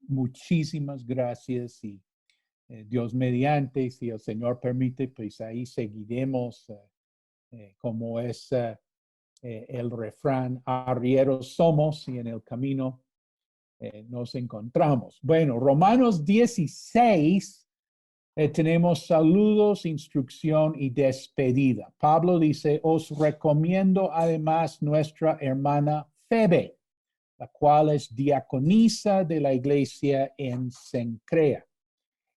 Muchísimas gracias y Dios mediante, si el Señor permite, pues ahí seguiremos como es el refrán, arrieros somos y en el camino nos encontramos. Bueno, Romanos 16, tenemos saludos, instrucción y despedida. Pablo dice, os recomiendo además nuestra hermana Febe, la cual es diaconisa de la iglesia en Cencrea,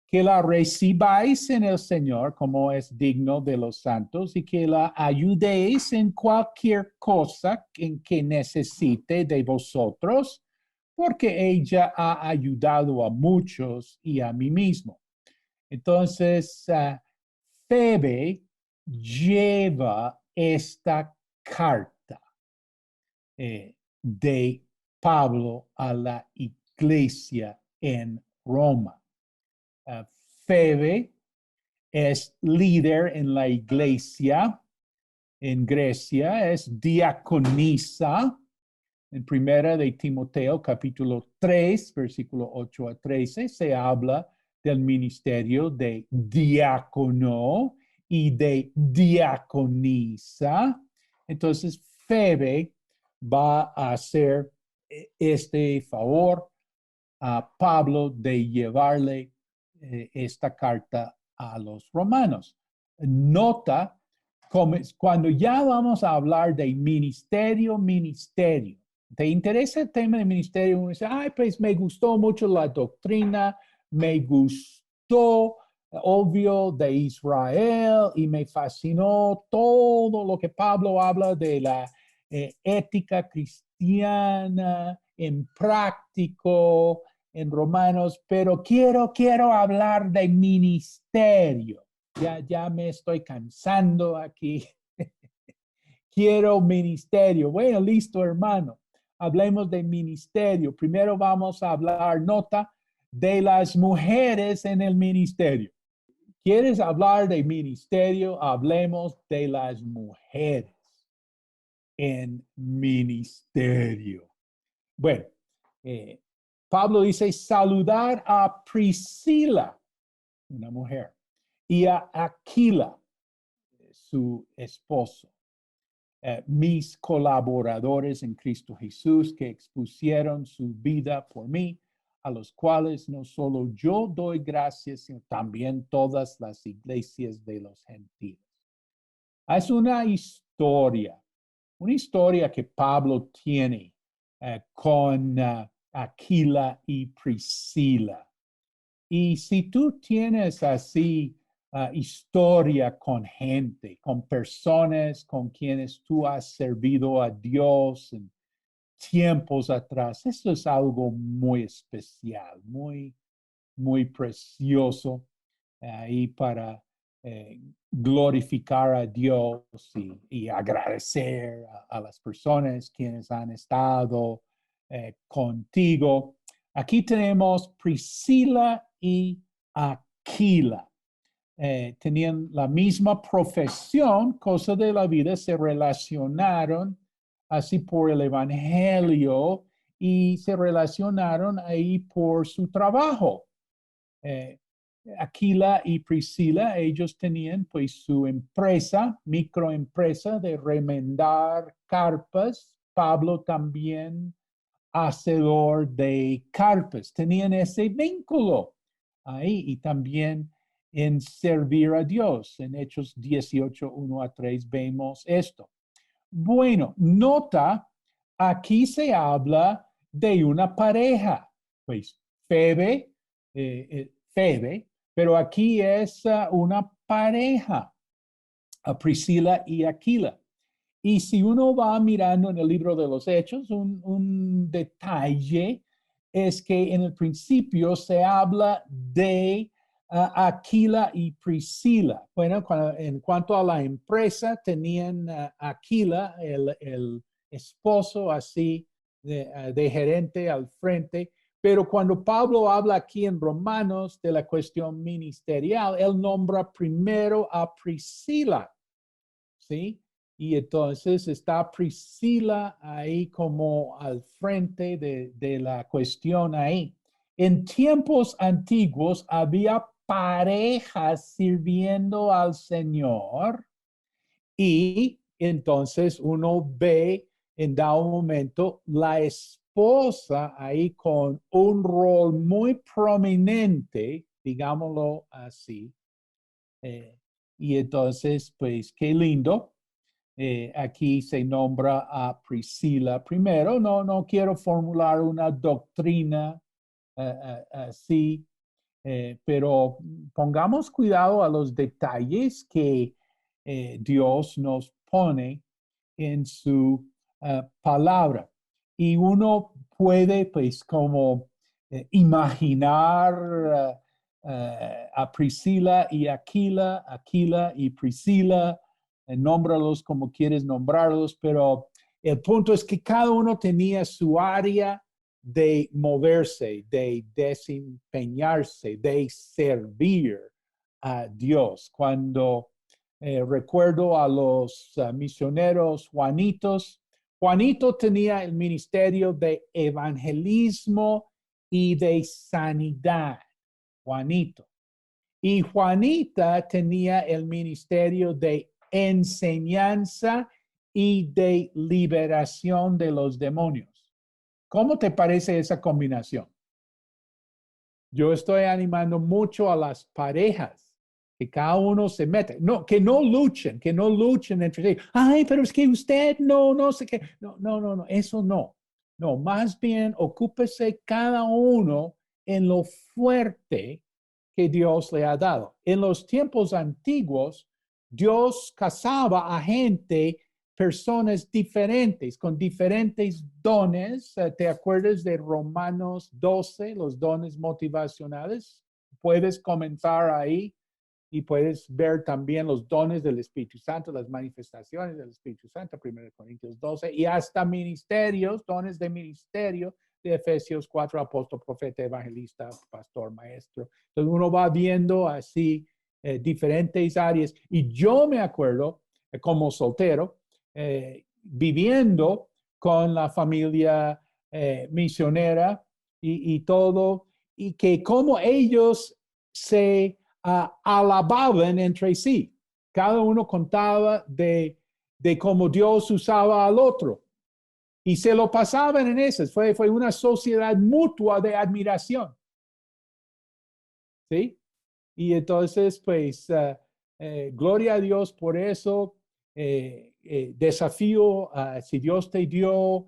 que la recibáis en el Señor como es digno de los santos y que la ayudéis en cualquier cosa en que necesite de vosotros, porque ella ha ayudado a muchos y a mí mismo. Entonces, Febe lleva esta carta de Pablo a la iglesia en Roma. Febe es líder en la iglesia en Grecia, es diaconisa. En primera de Timoteo, capítulo 3, versículo 8 a 13, se habla del ministerio de diácono y de diaconisa. Entonces, Febe va a hacer este favor a Pablo de llevarle esta carta a los romanos. Nota, cuando ya vamos a hablar de ministerio, ¿te interesa el tema de ministerio? Uno dice, ay, pues me gustó mucho la doctrina, me gustó, obvio, de Israel y me fascinó todo lo que Pablo habla de la ética cristiana en práctico, en Romanos, pero quiero hablar de ministerio. Ya me estoy cansando aquí. Quiero ministerio. Bueno, listo, hermano. Hablemos de ministerio. Primero vamos a hablar, nota, de las mujeres en el ministerio. ¿Quieres hablar de ministerio? Hablemos de las mujeres en ministerio. Bueno, Pablo dice saludar a Priscila, una mujer, y a Aquila, su esposo, mis colaboradores en Cristo Jesús que expusieron su vida por mí, a los cuales no solo yo doy gracias, sino también todas las iglesias de los gentiles. Es una historia que Pablo tiene con Aquila y Priscila. Y si tú tienes así historia con gente, con personas con quienes tú has servido a Dios en tiempos atrás, esto es algo muy especial, muy precioso ahí para glorificar a Dios y agradecer a las personas quienes han estado contigo. Aquí tenemos Priscila y Aquila. Tenían la misma profesión, cosa de la vida, se relacionaron así por el evangelio y se relacionaron ahí por su trabajo. Aquila y Priscila, ellos tenían pues su empresa, microempresa de remendar carpas. Pablo también hacedor de carpas. Tenían ese vínculo ahí y también en servir a Dios. En Hechos 18, 1 a 3 vemos esto. Bueno, nota, aquí se habla de una pareja, pues Febe, pero aquí es una pareja, a Priscila y Aquila. Y si uno va mirando en el libro de los Hechos, un detalle es que en el principio se habla de Aquila y Priscila. Bueno, en cuanto a la empresa, tenían Aquila, el esposo así de gerente al frente, pero cuando Pablo habla aquí en Romanos de la cuestión ministerial, él nombra primero a Priscila, ¿sí? Y entonces está Priscila ahí como al frente de la cuestión ahí. En tiempos antiguos había parejas sirviendo al Señor y entonces uno ve en dado momento la esposa ahí con un rol muy prominente, digámoslo así. Eh, y entonces, pues, qué lindo. Aquí se nombra a Priscila primero. No quiero formular una doctrina así, pero pongamos cuidado a los detalles que Dios nos pone en su palabra. Y uno puede, pues, como imaginar a Priscila y Aquila, Aquila y Priscila, nómbralos como quieres nombrarlos, pero el punto es que cada uno tenía su área de moverse, de desempeñarse, de servir a Dios. Cuando recuerdo a los misioneros Juanitos, Juanito tenía el ministerio de evangelismo y de sanidad, Juanito. Y Juanita tenía el ministerio de enseñanza y de liberación de los demonios. ¿Cómo te parece esa combinación? Yo estoy animando mucho a las parejas que cada uno se mete. No, que no luchen entre sí. Ay, pero es que usted no sé qué. No, eso no. No, más bien ocúpese cada uno en lo fuerte que Dios le ha dado. En los tiempos antiguos, Dios casaba a gente, personas diferentes, con diferentes dones. ¿Te acuerdas de Romanos 12, los dones motivacionales? Puedes comenzar ahí y puedes ver también los dones del Espíritu Santo, las manifestaciones del Espíritu Santo, 1 Corintios 12, y hasta ministerios, dones de ministerio, de Efesios 4, apóstol, profeta, evangelista, pastor, maestro. Entonces uno va viendo así diferentes áreas. Y yo me acuerdo, como soltero, viviendo con la familia misionera y todo, y que como ellos se alababan entre sí. Cada uno contaba de cómo Dios usaba al otro. Y se lo pasaban en esas. Fue una sociedad mutua de admiración. ¿Sí? Y entonces, pues, gloria a Dios por eso. Desafío, si Dios te dio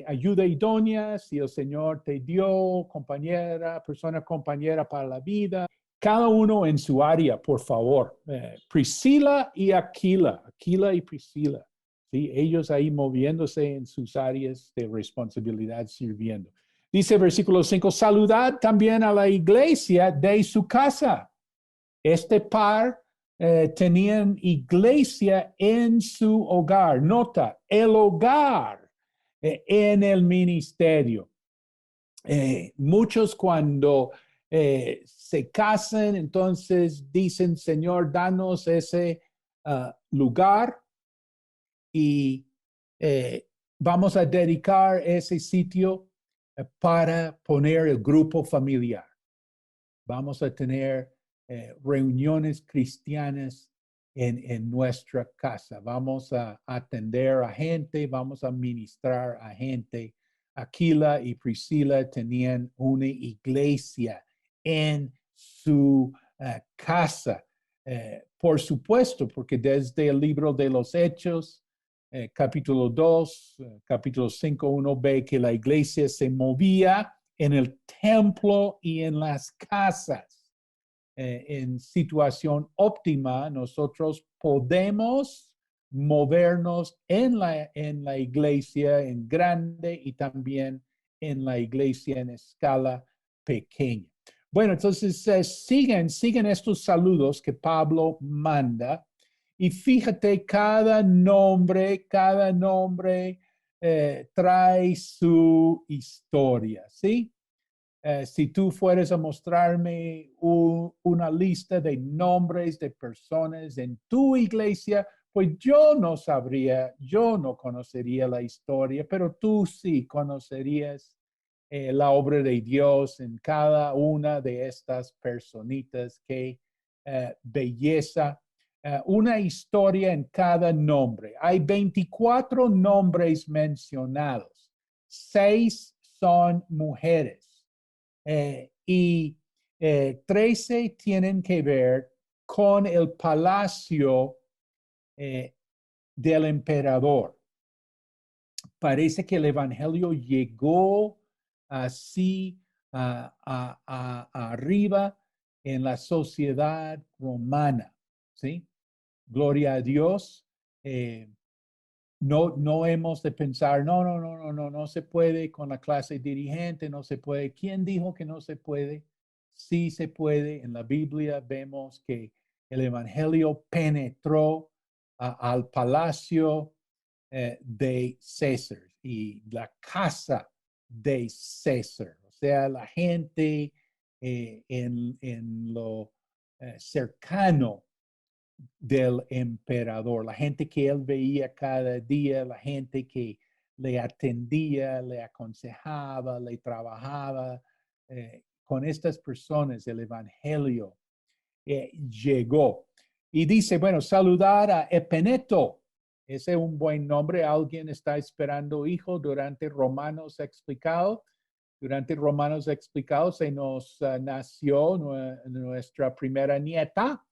ayuda idónea, si el Señor te dio compañera, persona compañera para la vida, cada uno en su área, por favor. Priscila y Aquila, Aquila y Priscila, ¿sí? Ellos ahí moviéndose en sus áreas de responsabilidad sirviendo. Dice versículo 5, saludad también a la iglesia de su casa. Este par tenían iglesia en su hogar. Nota, el hogar en el ministerio. Muchos cuando se casan, entonces dicen, Señor, danos ese lugar y vamos a dedicar ese sitio para poner el grupo familiar. Vamos a tener reuniones cristianas en nuestra casa. Vamos a atender a gente, vamos a ministrar a gente. Aquila y Priscila tenían una iglesia en su casa. Por supuesto, porque desde el libro de los Hechos, capítulo 2, capítulo 5, uno ve que la iglesia se movía en el templo y en las casas. En situación óptima, nosotros podemos movernos en la iglesia en grande y también en la iglesia en escala pequeña. Bueno, entonces siguen estos saludos que Pablo manda y fíjate, cada nombre trae su historia, ¿sí? Si tú fueras a mostrarme una lista de nombres de personas en tu iglesia, pues yo no sabría, yo no conocería la historia, pero tú sí conocerías la obra de Dios en cada una de estas personitas. Qué belleza. Una historia en cada nombre. Hay 24 nombres mencionados. 6 son mujeres. Y 13 tienen que ver con el palacio del emperador. Parece que el evangelio llegó así arriba en la sociedad romana, ¿sí? Gloria a Dios. No hemos de pensar, no se puede con la clase dirigente, no se puede. ¿Quién dijo que no se puede? Sí se puede. En la Biblia vemos que el evangelio penetró al palacio de César y la casa de César. O sea, la gente en lo cercano del emperador, la gente que él veía cada día, la gente que le atendía, le aconsejaba, le trabajaba. Con estas personas el evangelio llegó. Y dice, bueno, saludar a Epeneto. Ese es un buen nombre. Alguien está esperando hijo durante Romanos explicado. Durante Romanos explicado se nos nació nuestra primera nieta.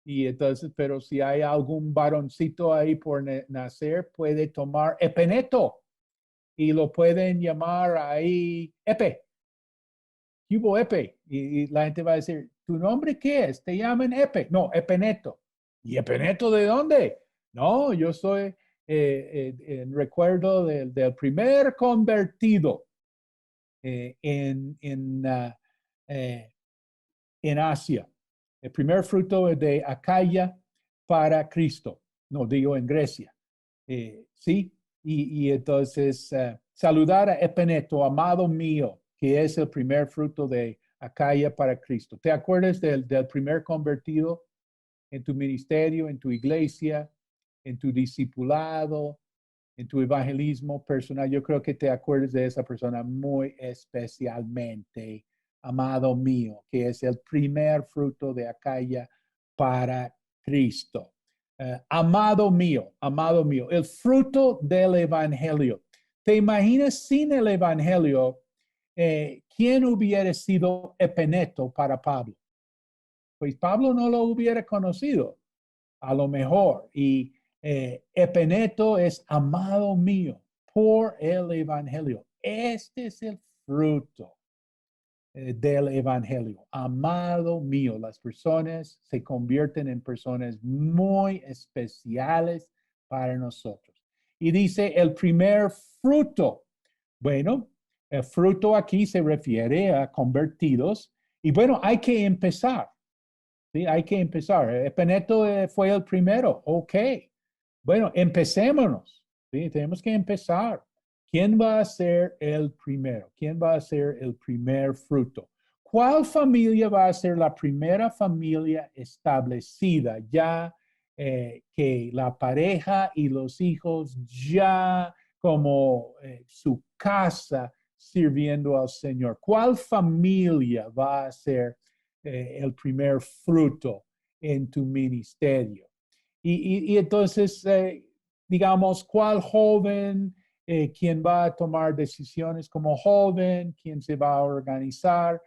Y entonces, pero si hay algún varoncito ahí por nacer, puede tomar Epeneto y lo pueden llamar ahí Epe. ¿Qué hubo Epe? Y la gente va a decir, ¿tu nombre qué es? ¿Te llaman Epe? No, Epeneto. ¿Y Epeneto de dónde? No, yo soy en recuerdo del primer convertido uh, en Asia. El primer fruto de Acaya para Cristo. No, digo en Grecia. ¿Sí? Y entonces saludar a Epeneto, amado mío, que es el primer fruto de Acaya para Cristo. ¿Te acuerdas del primer convertido en tu ministerio, en tu iglesia, en tu discipulado, en tu evangelismo personal? Yo creo que te acuerdas de esa persona muy especialmente, amado mío, que es el primer fruto de Acaya para Cristo. Amado mío, el fruto del evangelio. ¿Te imaginas sin el evangelio quién hubiera sido Epeneto para Pablo? Pues Pablo no lo hubiera conocido, a lo mejor. Y Epeneto es amado mío por el evangelio. Este es el fruto del evangelio. Amado mío, las personas se convierten en personas muy especiales para nosotros. Y dice el primer fruto. Bueno, el fruto aquí se refiere a convertidos. Y bueno, hay que empezar. ¿Sí? Hay que empezar. Epeneto fue el primero. Ok. Bueno, empecémonos. ¿Sí? Tenemos que empezar. ¿Quién va a ser el primero? ¿Quién va a ser el primer fruto? ¿Cuál familia va a ser la primera familia establecida ya que la pareja y los hijos ya como su casa sirviendo al Señor? ¿Cuál familia va a ser el primer fruto en tu ministerio. Y entonces, digamos, ¿cuál joven, quién va a tomar decisiones como joven, quién se va a organizar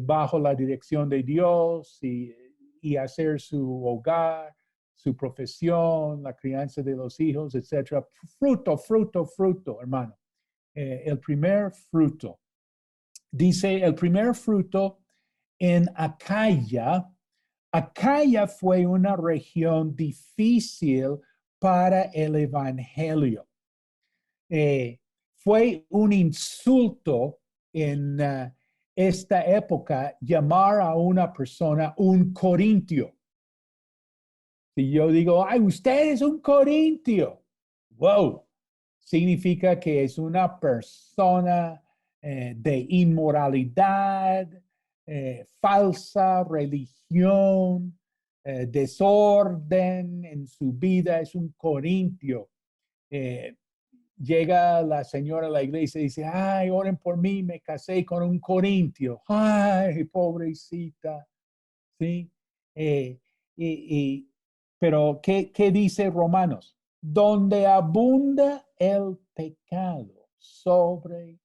bajo la dirección de Dios y hacer su hogar, su profesión, la crianza de los hijos, etcétera? Fruto, fruto, fruto, hermano. El primer fruto. Dice el primer fruto en Acaya. Acaya fue una región difícil para el evangelio. Fue un insulto en esta época llamar a una persona un corintio. Si yo digo, ay, usted es un corintio, wow, significa que es una persona de inmoralidad, falsa religión, desorden en su vida, es un corintio. Eh, Llega la señora a la iglesia y dice, ay, oren por mí, me casé con un corintio. Ay, pobrecita. ¿Sí? Eh, y, pero, ¿qué dice Romanos? Donde abunda el pecado, sobreabunda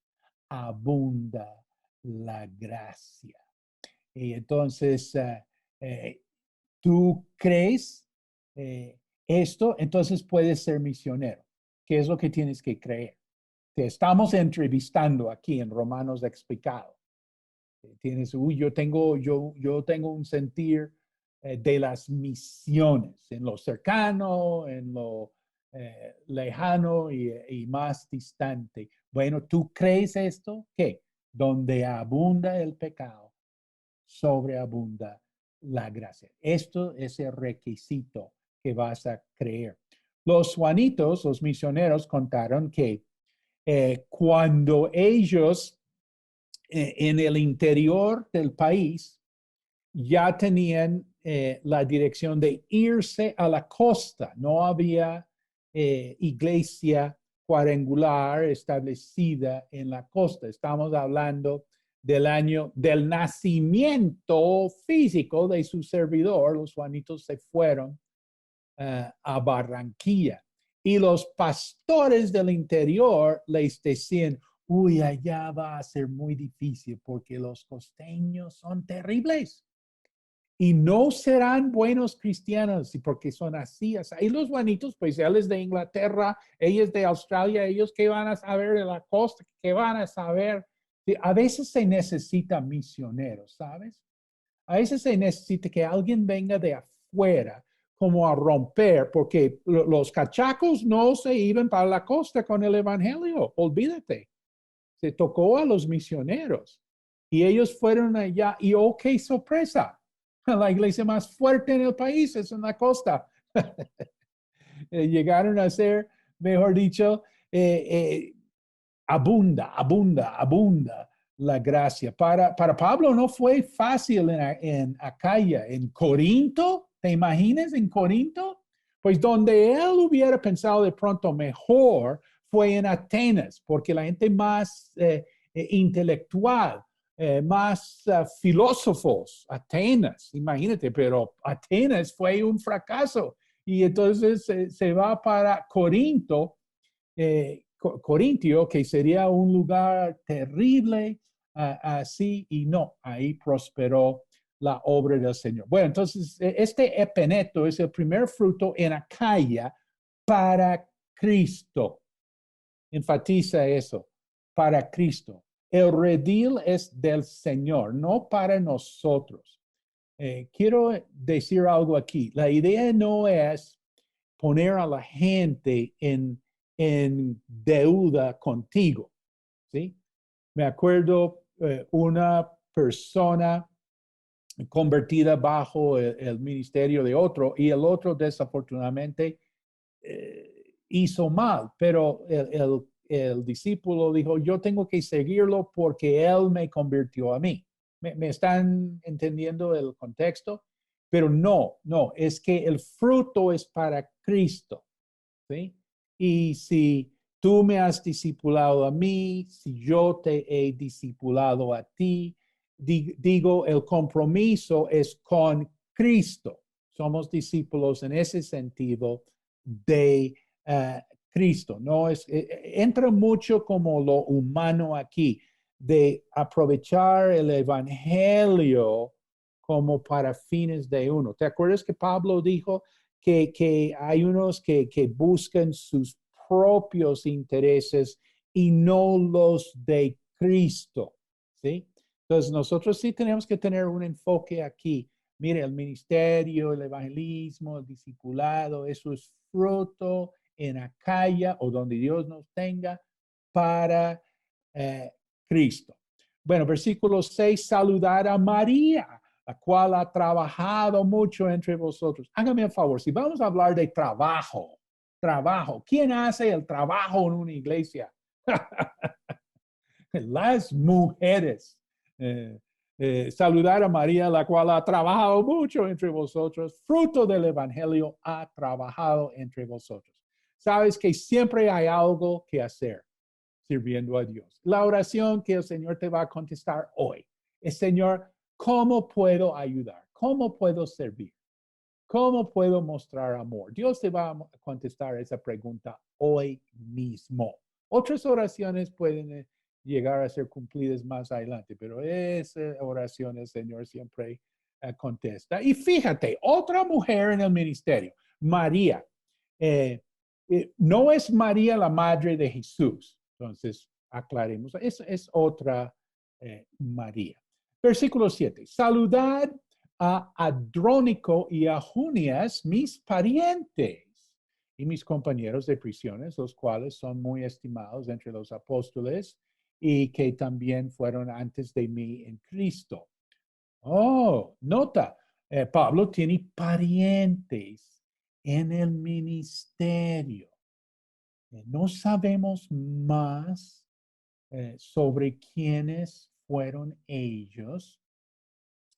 la gracia. Y entonces, eh, tú crees esto, entonces puedes ser misionero. ¿Qué es lo que tienes que creer? Te estamos entrevistando aquí en Romanos Explicado. Tienes, yo tengo un sentir de las misiones, en lo cercano, en lo lejano y más distante. Bueno, ¿tú crees esto? ¿Qué? Donde abunda el pecado, sobreabunda la gracia. Esto es el requisito que vas a creer. Los juanitos, los misioneros, contaron que cuando ellos en el interior del país ya tenían la dirección de irse a la costa. No había iglesia cuadrangular establecida en la costa. Estamos hablando del año del nacimiento físico de su servidor. Los juanitos se fueron a Barranquilla. Y los pastores del interior les decían, uy, allá va a ser muy difícil porque los costeños son terribles y no serán buenos cristianos porque son así. Y los guanitos, pues él es de Inglaterra, ella es de Australia, ellos qué van a saber de la costa, qué van a saber. A veces se necesita misioneros, ¿sabes? A veces se necesita que alguien venga de afuera como a romper, porque los cachacos no se iban para la costa con el evangelio, olvídate. Se tocó a los misioneros y ellos fueron allá y oh, qué sorpresa. La iglesia más fuerte en el país es en la costa. Llegaron a ser, mejor dicho, abunda la gracia. Para Pablo no fue fácil en Acaya, en Corinto, ¿te imaginas en Corinto? Pues donde él hubiera pensado de pronto mejor fue en Atenas, porque la gente más intelectual, más filósofos, Atenas, imagínate, pero Atenas fue un fracaso. Y entonces se va para Corinto, Corintio, que sería un lugar terrible, así, y no, ahí prosperó la obra del Señor. Bueno, entonces, este epeneto es el primer fruto en Acaya para Cristo. Enfatiza eso, para Cristo. El redil es del Señor, no para nosotros. Quiero decir algo aquí. La idea no es poner a la gente en deuda contigo, ¿sí? Me acuerdo una persona convertida bajo el ministerio de otro y el otro desafortunadamente hizo mal, pero el discípulo dijo, yo tengo que seguirlo porque él me convirtió a mí. ¿Me están entendiendo el contexto? Pero no, es que el fruto es para Cristo, ¿sí? Y si tú me has discipulado a mí, si yo te he discipulado a ti, digo, el compromiso es con Cristo. Somos discípulos en ese sentido de Cristo. No es, entra mucho como lo humano aquí, de aprovechar el evangelio como para fines de uno. ¿Te acuerdas que Pablo dijo que hay unos que buscan sus propios intereses y no los de Cristo? ¿Sí? Entonces, nosotros sí tenemos que tener un enfoque aquí. Mire, el ministerio, el evangelismo, el discipulado, eso es fruto en Acaya o donde Dios nos tenga para eh, Cristo. Bueno, versículo 6, saludar a María, la cual ha trabajado mucho entre vosotros. Hágame un favor, si vamos a hablar de trabajo, ¿quién hace el trabajo en una iglesia? Las mujeres. Saludar a María, la cual ha trabajado mucho entre vosotros, fruto del Evangelio ha trabajado entre vosotros. Sabes que siempre hay algo que hacer sirviendo a Dios. La oración que el Señor te va a contestar hoy es, Señor, ¿cómo puedo ayudar? ¿Cómo puedo servir? ¿Cómo puedo mostrar amor? Dios te va a contestar esa pregunta hoy mismo. Otras oraciones pueden llegar a ser cumplidas más adelante, pero esa oración el Señor siempre contesta. Y fíjate, otra mujer en el ministerio, María. Eh, no es María la madre de Jesús. Entonces, aclaremos, es otra María. Versículo 7. Saludad a Adrónico y a Junias, mis parientes y mis compañeros de prisiones, los cuales son muy estimados entre los apóstoles y que también fueron antes de mí en Cristo. Oh, nota, Pablo tiene parientes en el ministerio. No sabemos más sobre quiénes fueron ellos.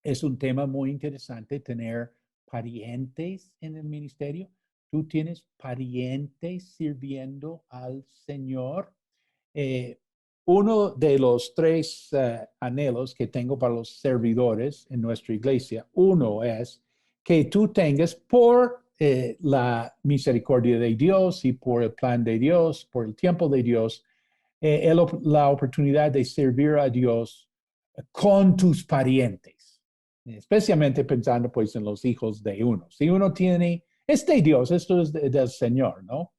Es un tema muy interesante tener parientes en el ministerio. Tú tienes parientes sirviendo al Señor. Eh, Uno de los tres anhelos que tengo para los servidores en nuestra iglesia, uno es que tú tengas por la misericordia de Dios y por el plan de Dios, por el tiempo de Dios, la oportunidad de servir a Dios con tus parientes, especialmente pensando pues en los hijos de uno. Si uno tiene, es de Dios, esto es del Señor, ¿no?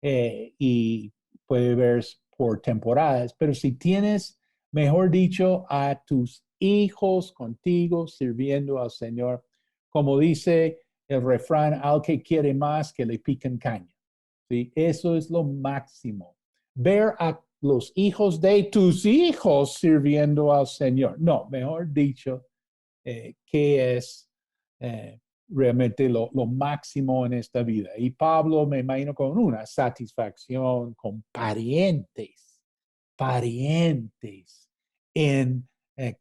Y puede ver por temporadas, pero si tienes, mejor dicho, a tus hijos contigo sirviendo al Señor, como dice el refrán, al que quiere más que le piquen caña. ¿Sí? Eso es lo máximo. Ver a los hijos de tus hijos sirviendo al Señor. No, mejor dicho, que es realmente lo máximo en esta vida. Y Pablo, me imagino, con una satisfacción con parientes en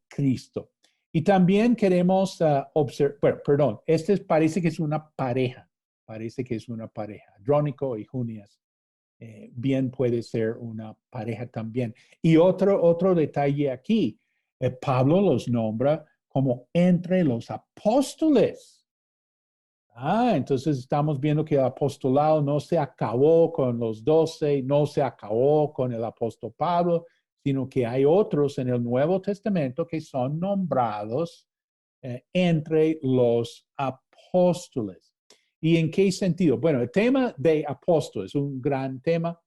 Cristo. Y también queremos observar, bueno, perdón, parece que es una pareja, Andrónico y Junias. Bien puede ser una pareja también. Y otro detalle aquí, Pablo los nombra como entre los apóstoles. Entonces estamos viendo que el apostolado no se acabó con los 12, no se acabó con el apóstol Pablo, sino que hay otros en el Nuevo Testamento que son nombrados entre los apóstoles. ¿Y en qué sentido? Bueno, el tema de apóstol es un gran tema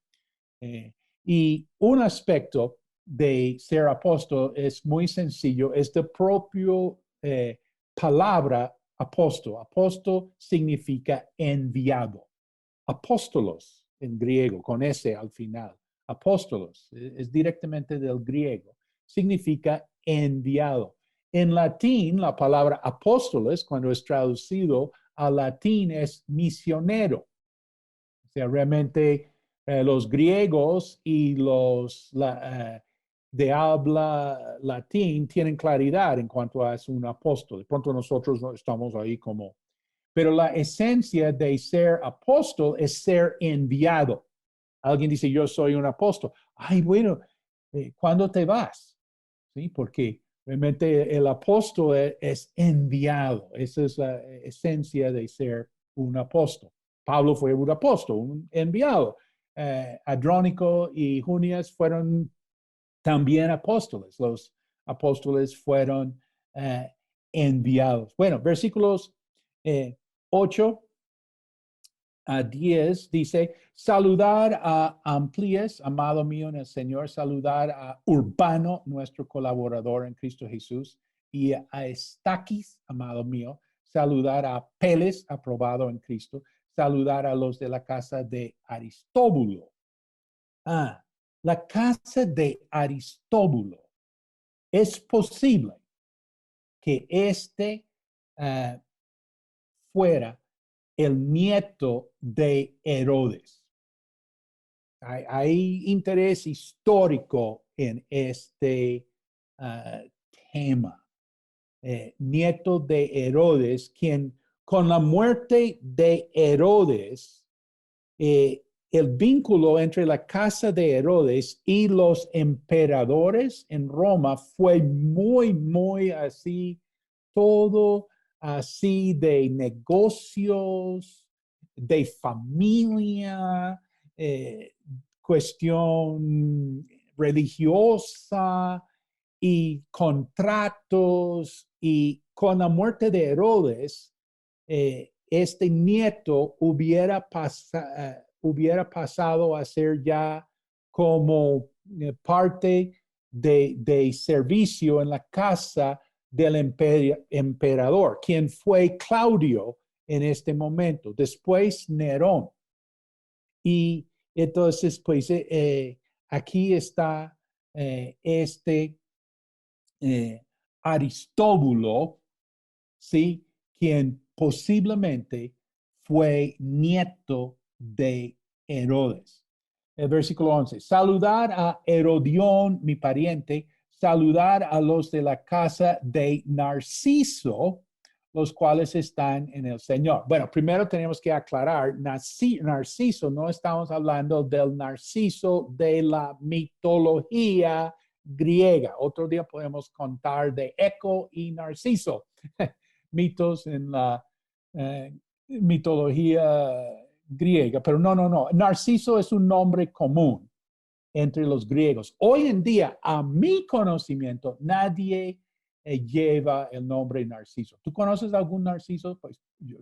y un aspecto de ser apóstol es muy sencillo, es de propio palabra apóstol. Apóstol significa enviado. Apóstolos en griego, con S al final. Apóstolos es directamente del griego. Significa enviado. En latín, la palabra apóstoles, cuando es traducido al latín, es misionero. O sea, realmente los griegos y los de habla latín tienen claridad en cuanto a es un apóstol. De pronto nosotros no estamos ahí como... Pero la esencia de ser apóstol es ser enviado. Alguien dice, yo soy un apóstol. Ay, bueno, ¿cuándo te vas? ¿Sí? Porque Realmente el apóstol es enviado. Esa es la esencia de ser un apóstol. Pablo fue un apóstol, un enviado. Andrónico y Junias fueron también apóstoles. Los apóstoles fueron enviados. Bueno, versículos 8 a 10 dice, saludar a Amplias, amado mío en el Señor, saludar a Urbano, nuestro colaborador en Cristo Jesús, y a Estaquis, amado mío, saludar a Peles, aprobado en Cristo, saludar a los de la casa de Aristóbulo. La casa de Aristóbulo. Es posible que este fuera el nieto de Herodes. Hay interés histórico en este tema. Nieto de Herodes, quien con la muerte de Herodes, el vínculo entre la casa de Herodes y los emperadores en Roma fue muy, muy así, todo así de negocios, de familia, cuestión religiosa y contratos. Y con la muerte de Herodes, este nieto hubiera pasado a ser ya como parte de servicio en la casa del emperador, quien fue Claudio en este momento, después Nerón. Y entonces, pues aquí está este Aristóbulo, ¿sí? Quien posiblemente fue nieto de Herodes. El versículo 11, saludar a Herodión, mi pariente, saludar a los de la casa de Narciso, los cuales están en el Señor. Bueno, primero tenemos que aclarar, Narciso, no estamos hablando del Narciso de la mitología griega. Otro día podemos contar de Eco y Narciso, mitos en la mitología griega, pero no. Narciso es un nombre común entre los griegos. Hoy en día, a mi conocimiento, nadie lleva el nombre Narciso. ¿Tú conoces algún Narciso? Pues yo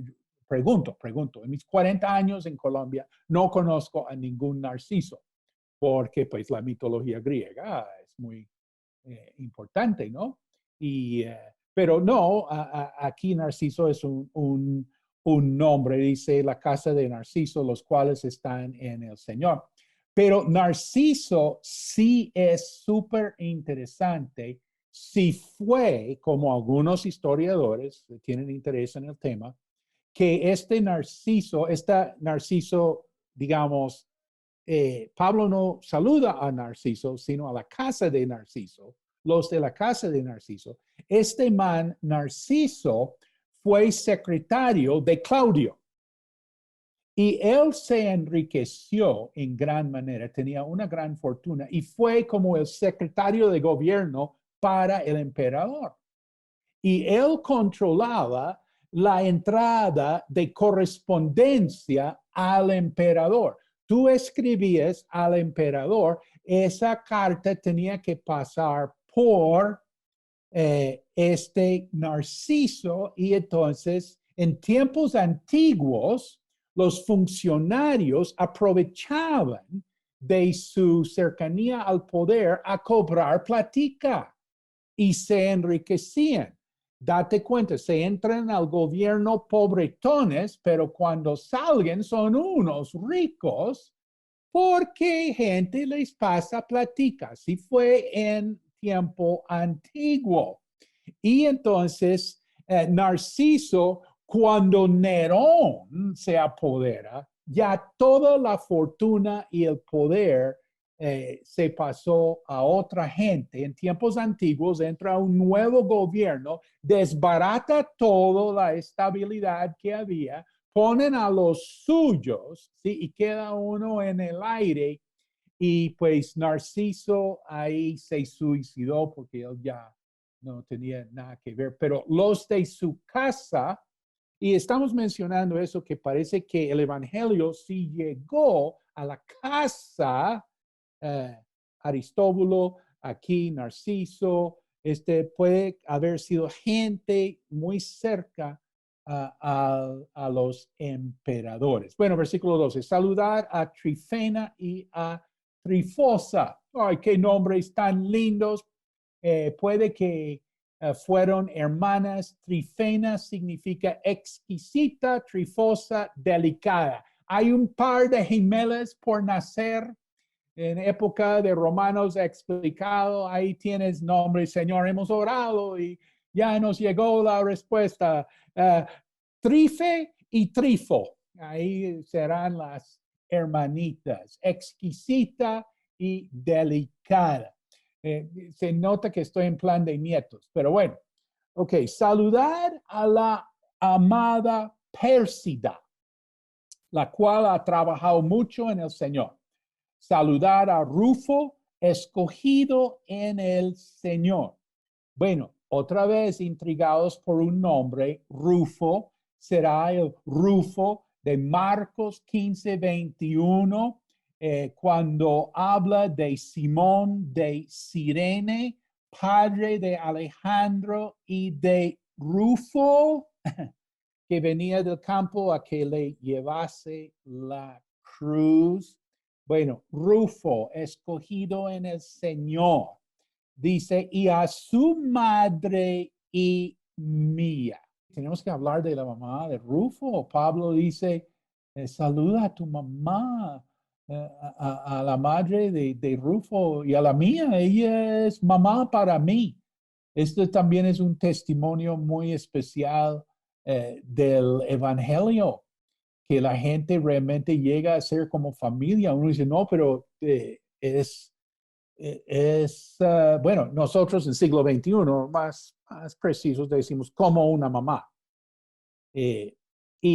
pregunto. En mis 40 años en Colombia no conozco a ningún Narciso, porque pues la mitología griega es muy importante, ¿no? Pero no, aquí Narciso es un nombre, dice la casa de Narciso, los cuales están en el Señor. Pero Narciso sí es súper interesante si fue, como algunos historiadores tienen interés en el tema, que este Narciso, digamos, Pablo no saluda a Narciso, sino a la casa de Narciso, los de la casa de Narciso. Este man, Narciso, fue secretario de Claudio. Y él se enriqueció en gran manera, tenía una gran fortuna y fue como el secretario de gobierno para el emperador. Y él controlaba la entrada de correspondencia al emperador. Tú escribías al emperador, esa carta tenía que pasar por este Narciso, y entonces en tiempos antiguos los funcionarios aprovechaban de su cercanía al poder a cobrar platica y se enriquecían. Date cuenta, se entran al gobierno pobretones, pero cuando salgan son unos ricos porque gente les pasa platica. Así fue en tiempo antiguo. Y entonces, Narciso, cuando Nerón se apodera, ya toda la fortuna y el poder se pasó a otra gente. En tiempos antiguos entra un nuevo gobierno, desbarata toda la estabilidad que había, ponen a los suyos, ¿sí? Y queda uno en el aire. Y pues Narciso ahí se suicidó porque él ya no tenía nada que ver, pero los de su casa, y estamos mencionando eso, que parece que el evangelio sí llegó a la casa, Aristóbulo, aquí Narciso, puede haber sido gente muy cerca a los emperadores. Bueno, versículo 12, saludar a Trifena y a Trifosa. Ay, qué nombres tan lindos. Puede que fueron hermanas. Trifena significa exquisita, Trifosa, delicada. Hay un par de gemelas por nacer en época de Romanos explicado. Ahí tienes nombre, Señor, hemos orado y ya nos llegó la respuesta. Trife y Trifo, ahí serán las hermanitas, exquisita y delicada. Se nota que estoy en plan de nietos, pero bueno. Ok, saludar a la amada Pérsida, la cual ha trabajado mucho en el Señor. Saludar a Rufo, escogido en el Señor. Bueno, otra vez intrigados por un nombre, Rufo, será el Rufo de Marcos 15:21, cuando habla de Simón de Cirene, padre de Alejandro y de Rufo, que venía del campo a que le llevase la cruz. Bueno, Rufo, escogido en el Señor. Dice, y a su madre y mía. Tenemos que hablar de la mamá de Rufo. Pablo dice, saluda a tu mamá, a la madre de Rufo y a la mía. Ella es mamá para mí. Esto también es un testimonio muy especial del Evangelio, que la gente realmente llega a ser como familia. Uno dice, no, pero bueno, nosotros en el siglo XXI, más precisos, decimos como una mamá. Y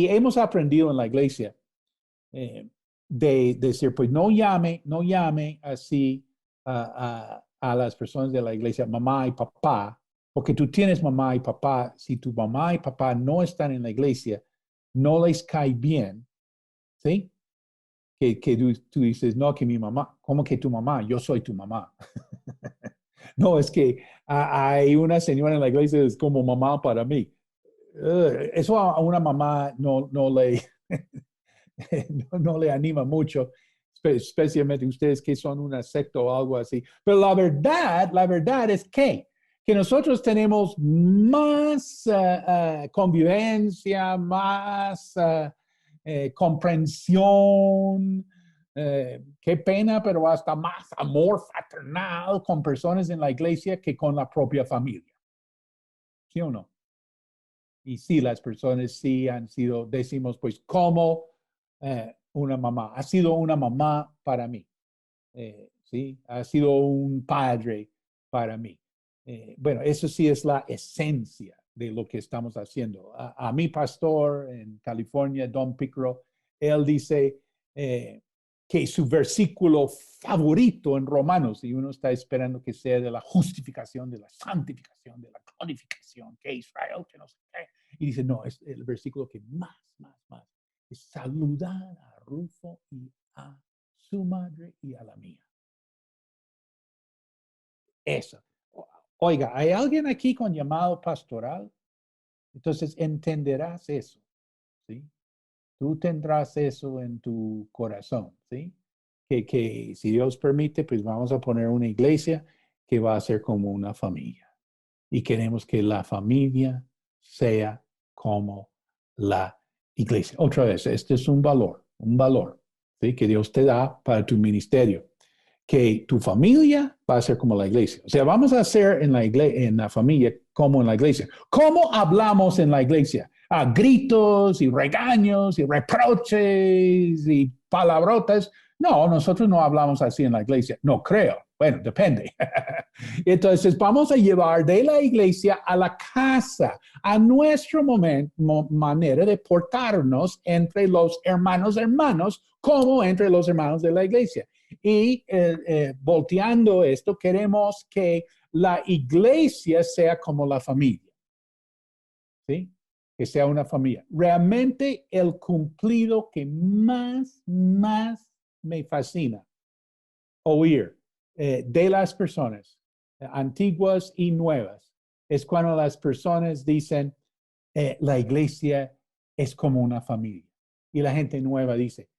hemos aprendido en la iglesia de decir, pues no llame así a las personas de la iglesia, mamá y papá, porque tú tienes mamá y papá. Si tu mamá y papá no están en la iglesia, no les cae bien, ¿sí? Que tú dices, no, que mi mamá, ¿cómo que tu mamá? Yo soy tu mamá. No, es que hay una señora en la iglesia que es como mamá para mí. Eso a una mamá no le, no le anima mucho, especialmente ustedes que son una secta o algo así. Pero la verdad es que nosotros tenemos más convivencia, más comprensión. Qué pena, pero hasta más amor fraternal con personas en la iglesia que con la propia familia. ¿Sí o no? Y sí, las personas sí han sido, decimos, pues como una mamá. Ha sido una mamá para mí. Sí, ha sido un padre para mí. Bueno, eso sí es la esencia de lo que estamos haciendo. A mi pastor en California, Don Picro, él dice que su versículo favorito en Romanos, y uno está esperando que sea de la justificación, de la santificación, de la glorificación, que Israel, que no sé qué. Y dice, no, es el versículo que más, es saludar a Rufo y a su madre y a la mía. Eso. Oiga, ¿hay alguien aquí con llamado pastoral? Entonces entenderás eso, ¿sí? Tú tendrás eso en tu corazón, ¿sí? Que si Dios permite, pues vamos a poner una iglesia que va a ser como una familia. Y queremos que la familia sea como la iglesia. Otra vez, este es un valor, ¿sí? Que Dios te da para tu ministerio. Que tu familia va a ser como la iglesia. O sea, vamos a hacer en la familia como en la iglesia. ¿Cómo hablamos en la iglesia? A gritos y regaños y reproches y palabrotas. No, nosotros no hablamos así en la iglesia. No creo. Bueno, depende. Entonces, vamos a llevar de la iglesia a la casa, a nuestra manera de portarnos entre los hermanos, como entre los hermanos de la iglesia. Y volteando esto, queremos que la iglesia sea como la familia, ¿sí? Que sea una familia. Realmente el cumplido que más me fascina oír de las personas antiguas y nuevas es cuando las personas dicen, la iglesia es como una familia. Y la gente nueva dice,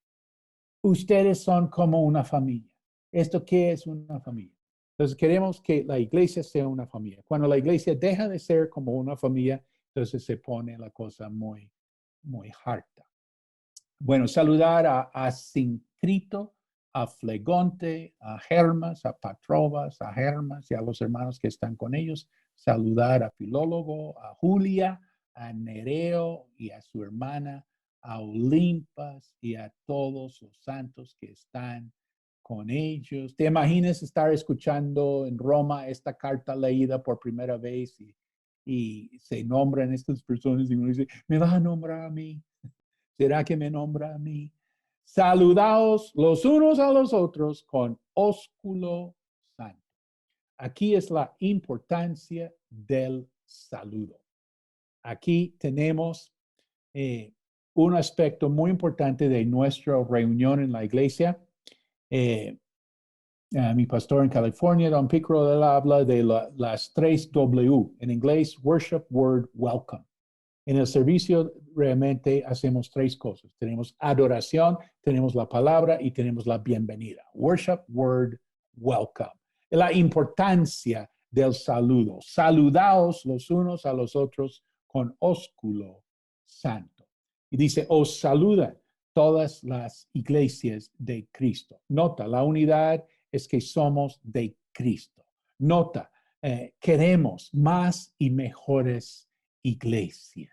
ustedes son como una familia. ¿Esto qué es una familia? Entonces queremos que la iglesia sea una familia. Cuando la iglesia deja de ser como una familia, entonces se pone la cosa muy harta. Bueno, saludar a Sincrito, a Flegonte, a Hermas, a Patrobas, a Hermas y a los hermanos que están con ellos. Saludar a Filólogo, a Julia, a Nereo y a su hermana, a Olimpas y a todos los santos que están con ellos. ¿Te imaginas estar escuchando en Roma esta carta leída por primera vez y se nombran estas personas y uno dice, ¿me vas a nombrar a mí? ¿Será que me nombra a mí? Saludaos los unos a los otros con ósculo santo. Aquí es la importancia del saludo. Aquí tenemos un aspecto muy importante de nuestra reunión en la iglesia. Mi pastor en California, Don Picro, él habla de las tres W. En inglés, worship, word, welcome. En el servicio realmente hacemos tres cosas. Tenemos adoración, tenemos la palabra y tenemos la bienvenida. Worship, word, welcome. La importancia del saludo. Saludaos los unos a los otros con ósculo santo. Y dice, os saludan todas las iglesias de Cristo. Nota, la unidad es que somos de Cristo. Nota, queremos más y mejores iglesias.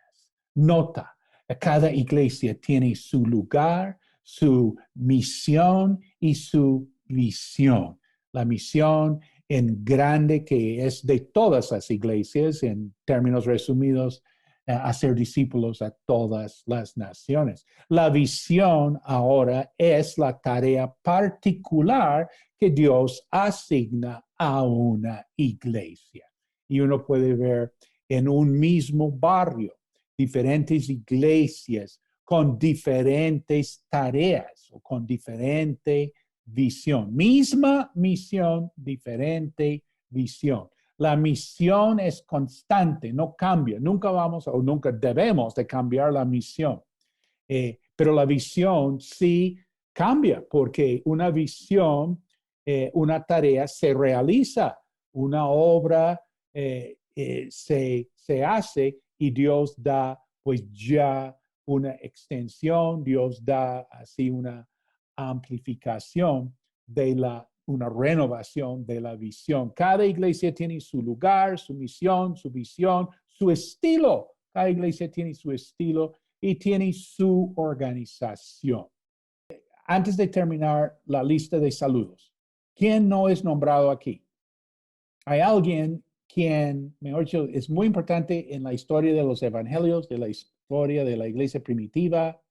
Nota, cada iglesia tiene su lugar, su misión y su visión. La misión en grande que es de todas las iglesias, en términos resumidos, hacer discípulos a todas las naciones. La visión ahora es la tarea particular que Dios asigna a una iglesia. Y uno puede ver en un mismo barrio diferentes iglesias con diferentes tareas o con diferente visión. Misma misión, diferente visión. La misión es constante, no cambia. Nunca vamos o nunca debemos de cambiar la misión. Pero la visión sí cambia porque una visión, una tarea se realiza, una obra se hace y Dios da pues ya una extensión, Dios da así una amplificación de una renovación de la visión. Cada iglesia tiene su lugar, su misión, su visión, su estilo. Cada iglesia tiene su estilo y tiene su organización. Antes de terminar la lista de saludos, ¿quién no es nombrado aquí? Hay alguien quien, mejor dicho, es muy importante en la historia de los evangelios, de la historia de la iglesia primitiva,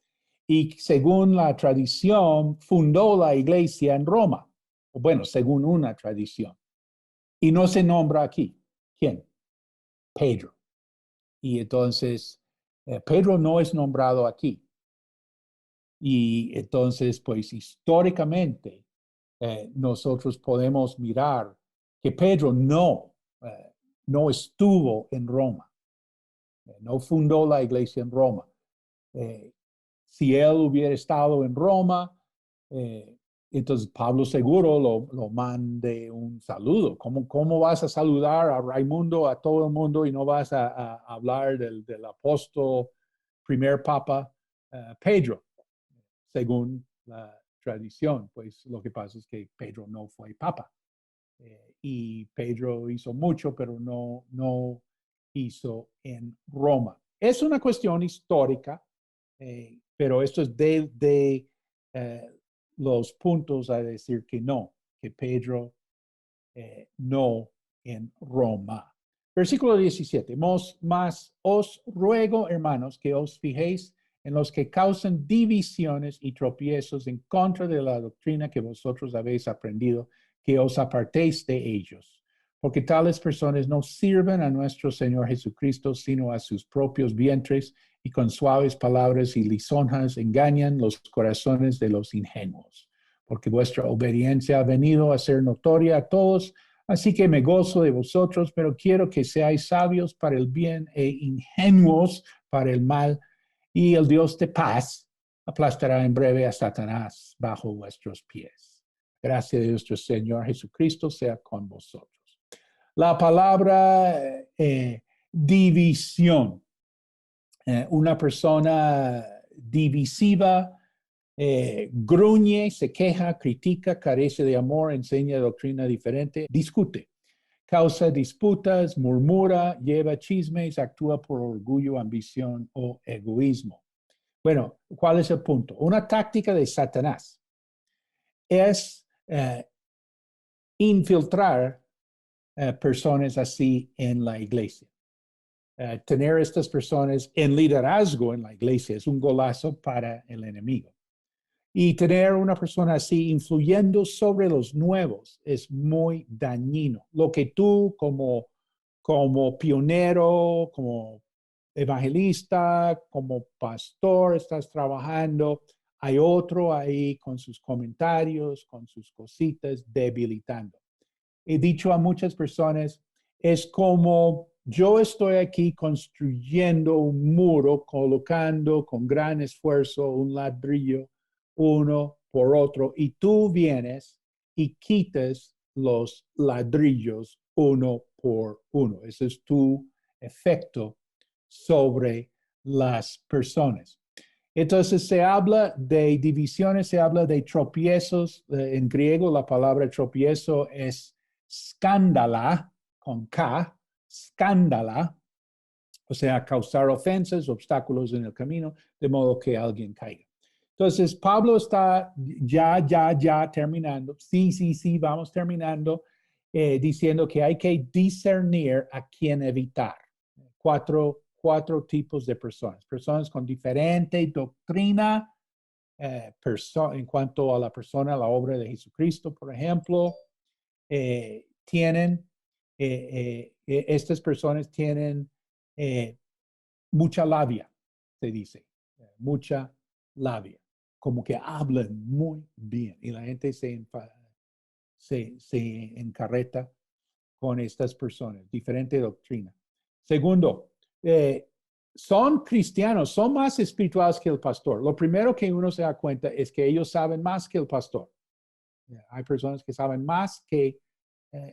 y según la tradición, fundó la iglesia en Roma. Bueno, según una tradición. Y no se nombra aquí. ¿Quién? Pedro. Y entonces, Pedro no es nombrado aquí. Y entonces, pues históricamente, nosotros podemos mirar que Pedro no estuvo en Roma, no fundó la iglesia en Roma. Si él hubiera estado en Roma, entonces Pablo seguro lo mande un saludo. ¿Cómo vas a saludar a Raimundo, a todo el mundo, y no vas a hablar del apóstol, primer papa, Pedro? Según la tradición, pues lo que pasa es que Pedro no fue papa. Y Pedro hizo mucho, pero no hizo en Roma. Es una cuestión histórica, pero esto es de los puntos a decir que no, que Pedro no en Roma. Versículo 17. Mas os ruego, hermanos, que os fijéis en los que causan divisiones y tropiezos en contra de la doctrina que vosotros habéis aprendido, que os apartéis de ellos. Porque tales personas no sirven a nuestro Señor Jesucristo, sino a sus propios vientres, y con suaves palabras y lisonjas engañan los corazones de los ingenuos. Porque vuestra obediencia ha venido a ser notoria a todos, así que me gozo de vosotros, pero quiero que seáis sabios para el bien e ingenuos para el mal, y el Dios de paz aplastará en breve a Satanás bajo vuestros pies. Gracia de nuestro Señor Jesucristo sea con vosotros. La palabra división. Una persona divisiva gruñe, se queja, critica, carece de amor, enseña doctrina diferente, discute, causa disputas, murmura, lleva chismes, actúa por orgullo, ambición o egoísmo. Bueno, ¿cuál es el punto? Una táctica de Satanás es infiltrar personas así en la iglesia. Tener estas personas en liderazgo en la iglesia es un golazo para el enemigo. Y tener una persona así influyendo sobre los nuevos es muy dañino. Lo que tú como pionero, como evangelista, como pastor estás trabajando, hay otro ahí con sus comentarios, con sus cositas, debilitando. He dicho a muchas personas, es como yo estoy aquí construyendo un muro, colocando con gran esfuerzo un ladrillo uno por otro, y tú vienes y quitas los ladrillos uno por uno. Ese es tu efecto sobre las personas. Entonces se habla de divisiones, se habla de tropiezos. En griego la palabra tropiezo es scandala, con K, scandala, o sea, causar ofensas, obstáculos en el camino, de modo que alguien caiga. Entonces, Pablo está ya terminando. Sí, vamos terminando, diciendo que hay que discernir a quién evitar. Cuatro tipos de personas. Personas con diferente doctrina en cuanto a la persona, la obra de Jesucristo, por ejemplo. Estas personas tienen mucha labia, se dice, mucha labia, como que hablan muy bien y la gente se encarreta con estas personas, diferente doctrina. Segundo, son cristianos, son más espirituales que el pastor. Lo primero que uno se da cuenta es que ellos saben más que el pastor. Hay personas que saben más que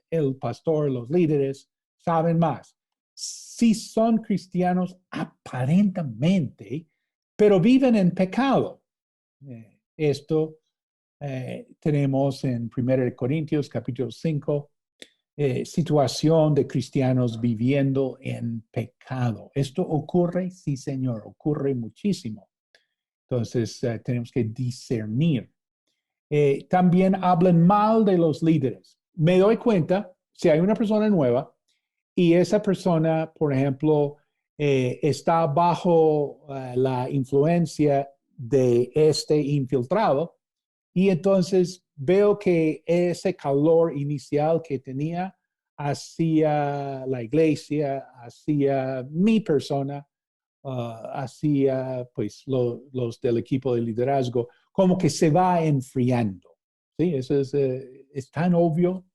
el pastor, los líderes, saben más. Sí son cristianos aparentemente, pero viven en pecado. Esto tenemos en 1 Corintios capítulo 5, situación de cristianos viviendo en pecado. ¿Esto ocurre? Sí, Señor, ocurre muchísimo. Entonces, tenemos que discernir. También hablan mal de los líderes. Me doy cuenta, si hay una persona nueva y esa persona, por ejemplo, está bajo la influencia de este infiltrado, y entonces veo que ese calor inicial que tenía hacia la iglesia, hacia mi persona, hacia pues los del equipo de liderazgo, como que se va enfriando. ¿Sí? Eso es tan obvio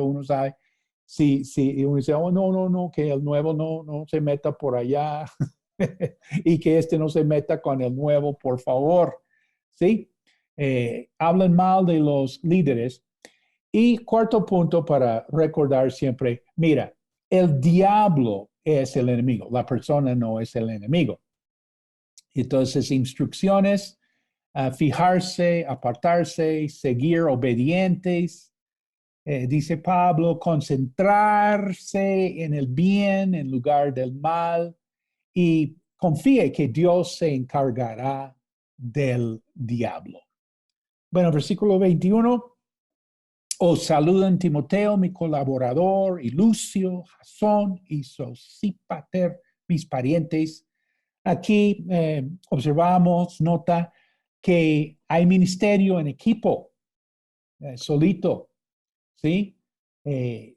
uno sabe. Si uno dice, oh, no, que el nuevo no se meta por allá y que este no se meta con el nuevo, por favor. ¿Sí? Hablan mal de los líderes. Y cuarto punto para recordar siempre, mira, el diablo es el enemigo, la persona no es el enemigo. Entonces, instrucciones, fijarse, apartarse, seguir obedientes. Dice Pablo, concentrarse en el bien en lugar del mal y confíe que Dios se encargará del diablo. Bueno, versículo 21. Os saludan Timoteo, mi colaborador, y Lucio, Jasón y Sosípater, mis parientes. Aquí observamos, nota que hay ministerio en equipo, solito, ¿sí? Eh,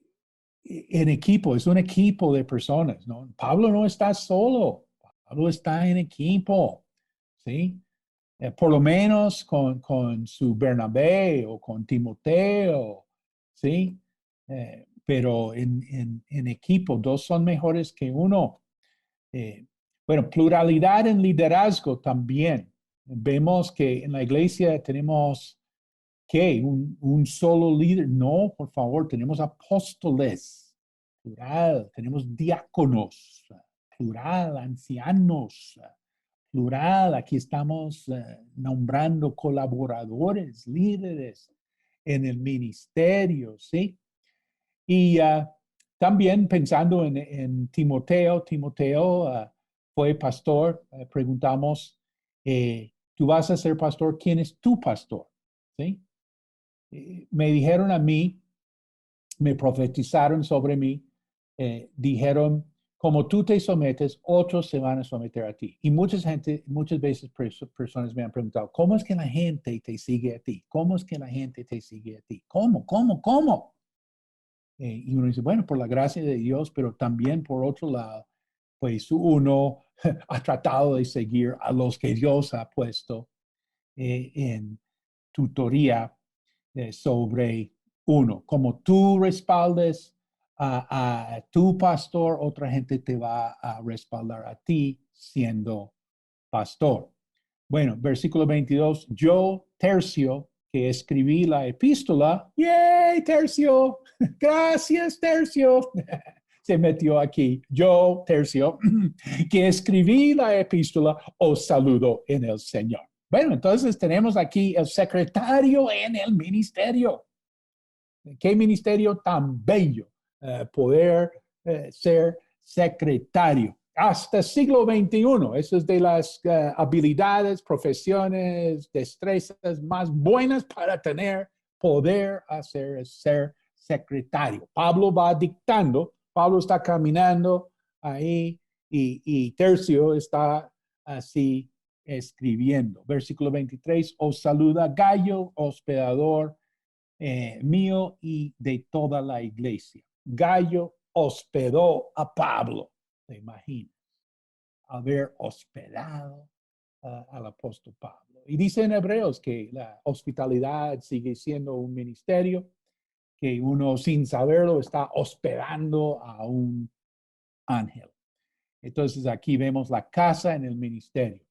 en equipo, es un equipo de personas, ¿no? Pablo no está solo, Pablo está en equipo, ¿sí? Por lo menos con su Bernabé o con Timoteo, ¿sí? Pero en equipo, dos son mejores que uno. Eh, bueno, pluralidad en liderazgo también. Vemos que en la iglesia tenemos, ¿qué? Un solo líder. No, por favor, tenemos apóstoles, plural, tenemos diáconos, plural, ancianos, plural. Aquí estamos nombrando colaboradores, líderes en el ministerio, ¿sí? Y también pensando en Timoteo, Timoteo fue pastor, preguntamos, ¿tú vas a ser pastor? ¿Quién es tu pastor? ¿Sí? Me dijeron a mí, me profetizaron sobre mí, dijeron, como tú te sometes, otros se van a someter a ti. Y muchas veces personas me han preguntado, ¿cómo es que la gente te sigue a ti? ¿Cómo es que la gente te sigue a ti? ¿Cómo? ¿Cómo? ¿Cómo? Y uno dice, bueno, por la gracia de Dios, pero también por otro lado, pues uno ha tratado de seguir a los que Dios ha puesto en tutoría sobre uno. Como tú respaldes a tu pastor, otra gente te va a respaldar a ti siendo pastor. Bueno, versículo 22, yo, Tercio, que escribí la epístola, ¡yay, Tercio! Gracias, Tercio. Se metió aquí. Yo, Tercio, que escribí la epístola, os saludo en el Señor. Bueno, entonces tenemos aquí el secretario en el ministerio. Qué ministerio tan bello poder ser secretario. Hasta siglo XXI, eso es de las habilidades, profesiones, destrezas más buenas para tener poder hacer ser secretario. Pablo va dictando, Pablo está caminando ahí y Tercio está así escribiendo. Versículo 23, os saluda Gallo, hospedador mío y de toda la iglesia. Gallo hospedó a Pablo, ¿te imaginas? Haber hospedado al apóstol Pablo. Y dice en Hebreos que la hospitalidad sigue siendo un ministerio, que uno sin saberlo está hospedando a un ángel. Entonces aquí vemos la casa en el ministerio,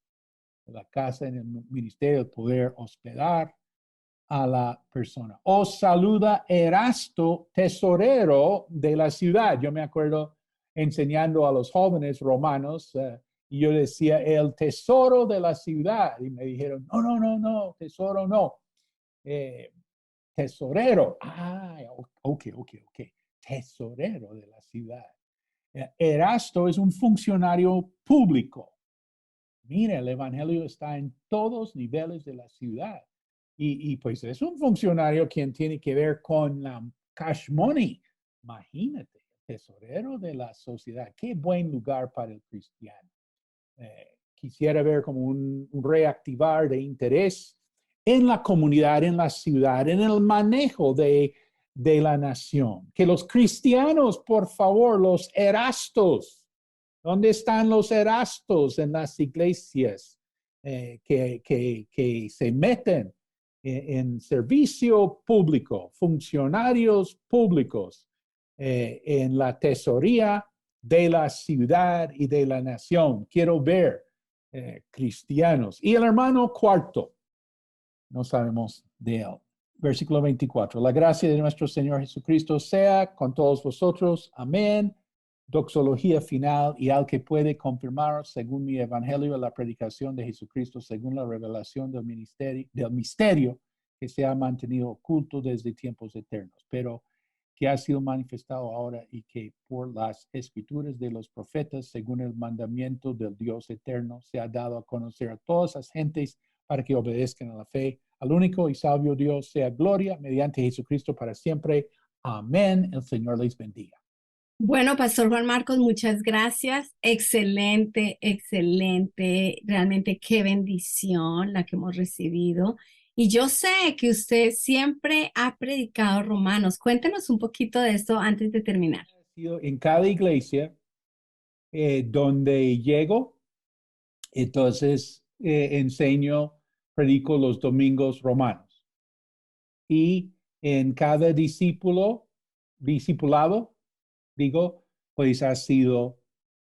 la casa en el ministerio, poder hospedar a la persona. Os saluda Erasto, tesorero de la ciudad. Yo me acuerdo enseñando a los jóvenes romanos y yo decía el tesoro de la ciudad y me dijeron, no, no, no, no, tesoro no. Eh, tesorero. Ah, ok, ok, ok. Tesorero de la ciudad. Erasto es un funcionario público. Mira, el evangelio está en todos niveles de la ciudad. Pues es un funcionario quien tiene que ver con la cash money. Imagínate, tesorero de la sociedad. Qué buen lugar para el cristiano. Quisiera ver como un reactivar de interés en la comunidad, en la ciudad, en el manejo de la nación. Que los cristianos, por favor, los erastos, ¿dónde están los erastos en las iglesias que se meten en servicio público, funcionarios públicos en la tesoría de la ciudad y de la nación? Quiero ver cristianos. Y el hermano cuarto, no sabemos de él. Versículo 24. La gracia de nuestro Señor Jesucristo sea con todos vosotros. Amén. Doxología final y al que puede confirmar según mi evangelio la predicación de Jesucristo según la revelación del misterio que se ha mantenido oculto desde tiempos eternos, pero que ha sido manifestado ahora y que por las escrituras de los profetas, según el mandamiento del Dios eterno, se ha dado a conocer a todas las gentes para que obedezcan a la fe. Al único y sabio Dios sea gloria mediante Jesucristo para siempre. Amén. El Señor les bendiga. Bueno, Pastor Juan Marcos, muchas gracias. Excelente, excelente. Realmente qué bendición la que hemos recibido. Y yo sé que usted siempre ha predicado Romanos. Cuéntenos un poquito de esto antes de terminar. En cada iglesia donde llego, entonces enseño, predico los domingos romanos. Y en cada discipulado, digo, pues ha sido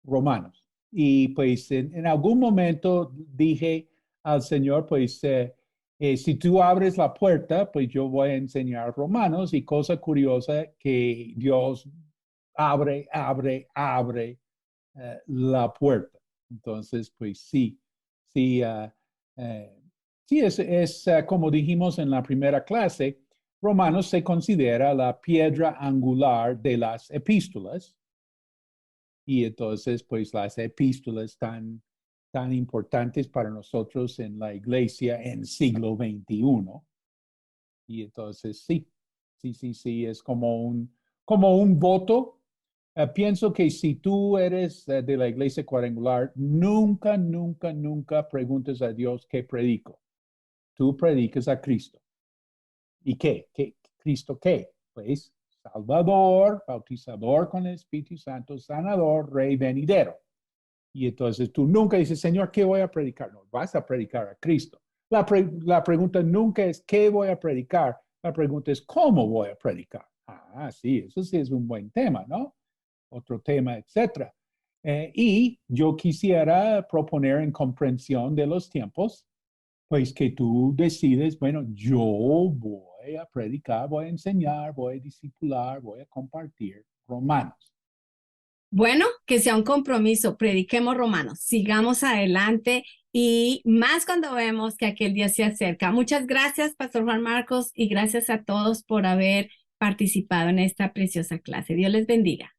romanos. Y pues en algún momento dije al Señor, pues si tú abres la puerta, pues yo voy a enseñar romanos y cosa curiosa que Dios abre la puerta. Entonces, pues sí, eh, sí es como dijimos en la primera clase, Romanos se considera la piedra angular de las epístolas y entonces, pues las epístolas tan importantes para nosotros en la iglesia en siglo XXI. Y entonces, sí, es como un voto. Pienso que si tú eres de la iglesia cuadrangular, nunca preguntes a Dios qué predico. Tú predicas a Cristo. ¿Y qué? ¿Cristo qué? Pues Salvador, bautizador con el Espíritu Santo, sanador, Rey venidero. Y entonces tú nunca dices, Señor, ¿qué voy a predicar? No, vas a predicar a Cristo. La pregunta nunca es, ¿qué voy a predicar? La pregunta es, ¿cómo voy a predicar? Ah, sí, eso sí es un buen tema, ¿no? Otro tema, etcétera. Y yo quisiera proponer en comprensión de los tiempos, pues que tú decides, bueno, yo voy a predicar, voy a enseñar, voy a discipular, voy a compartir Romanos. Bueno, que sea un compromiso, prediquemos Romanos, sigamos adelante y más cuando vemos que aquel día se acerca. Muchas gracias, Pastor Juan Marcos, y gracias a todos por haber participado en esta preciosa clase. Dios les bendiga.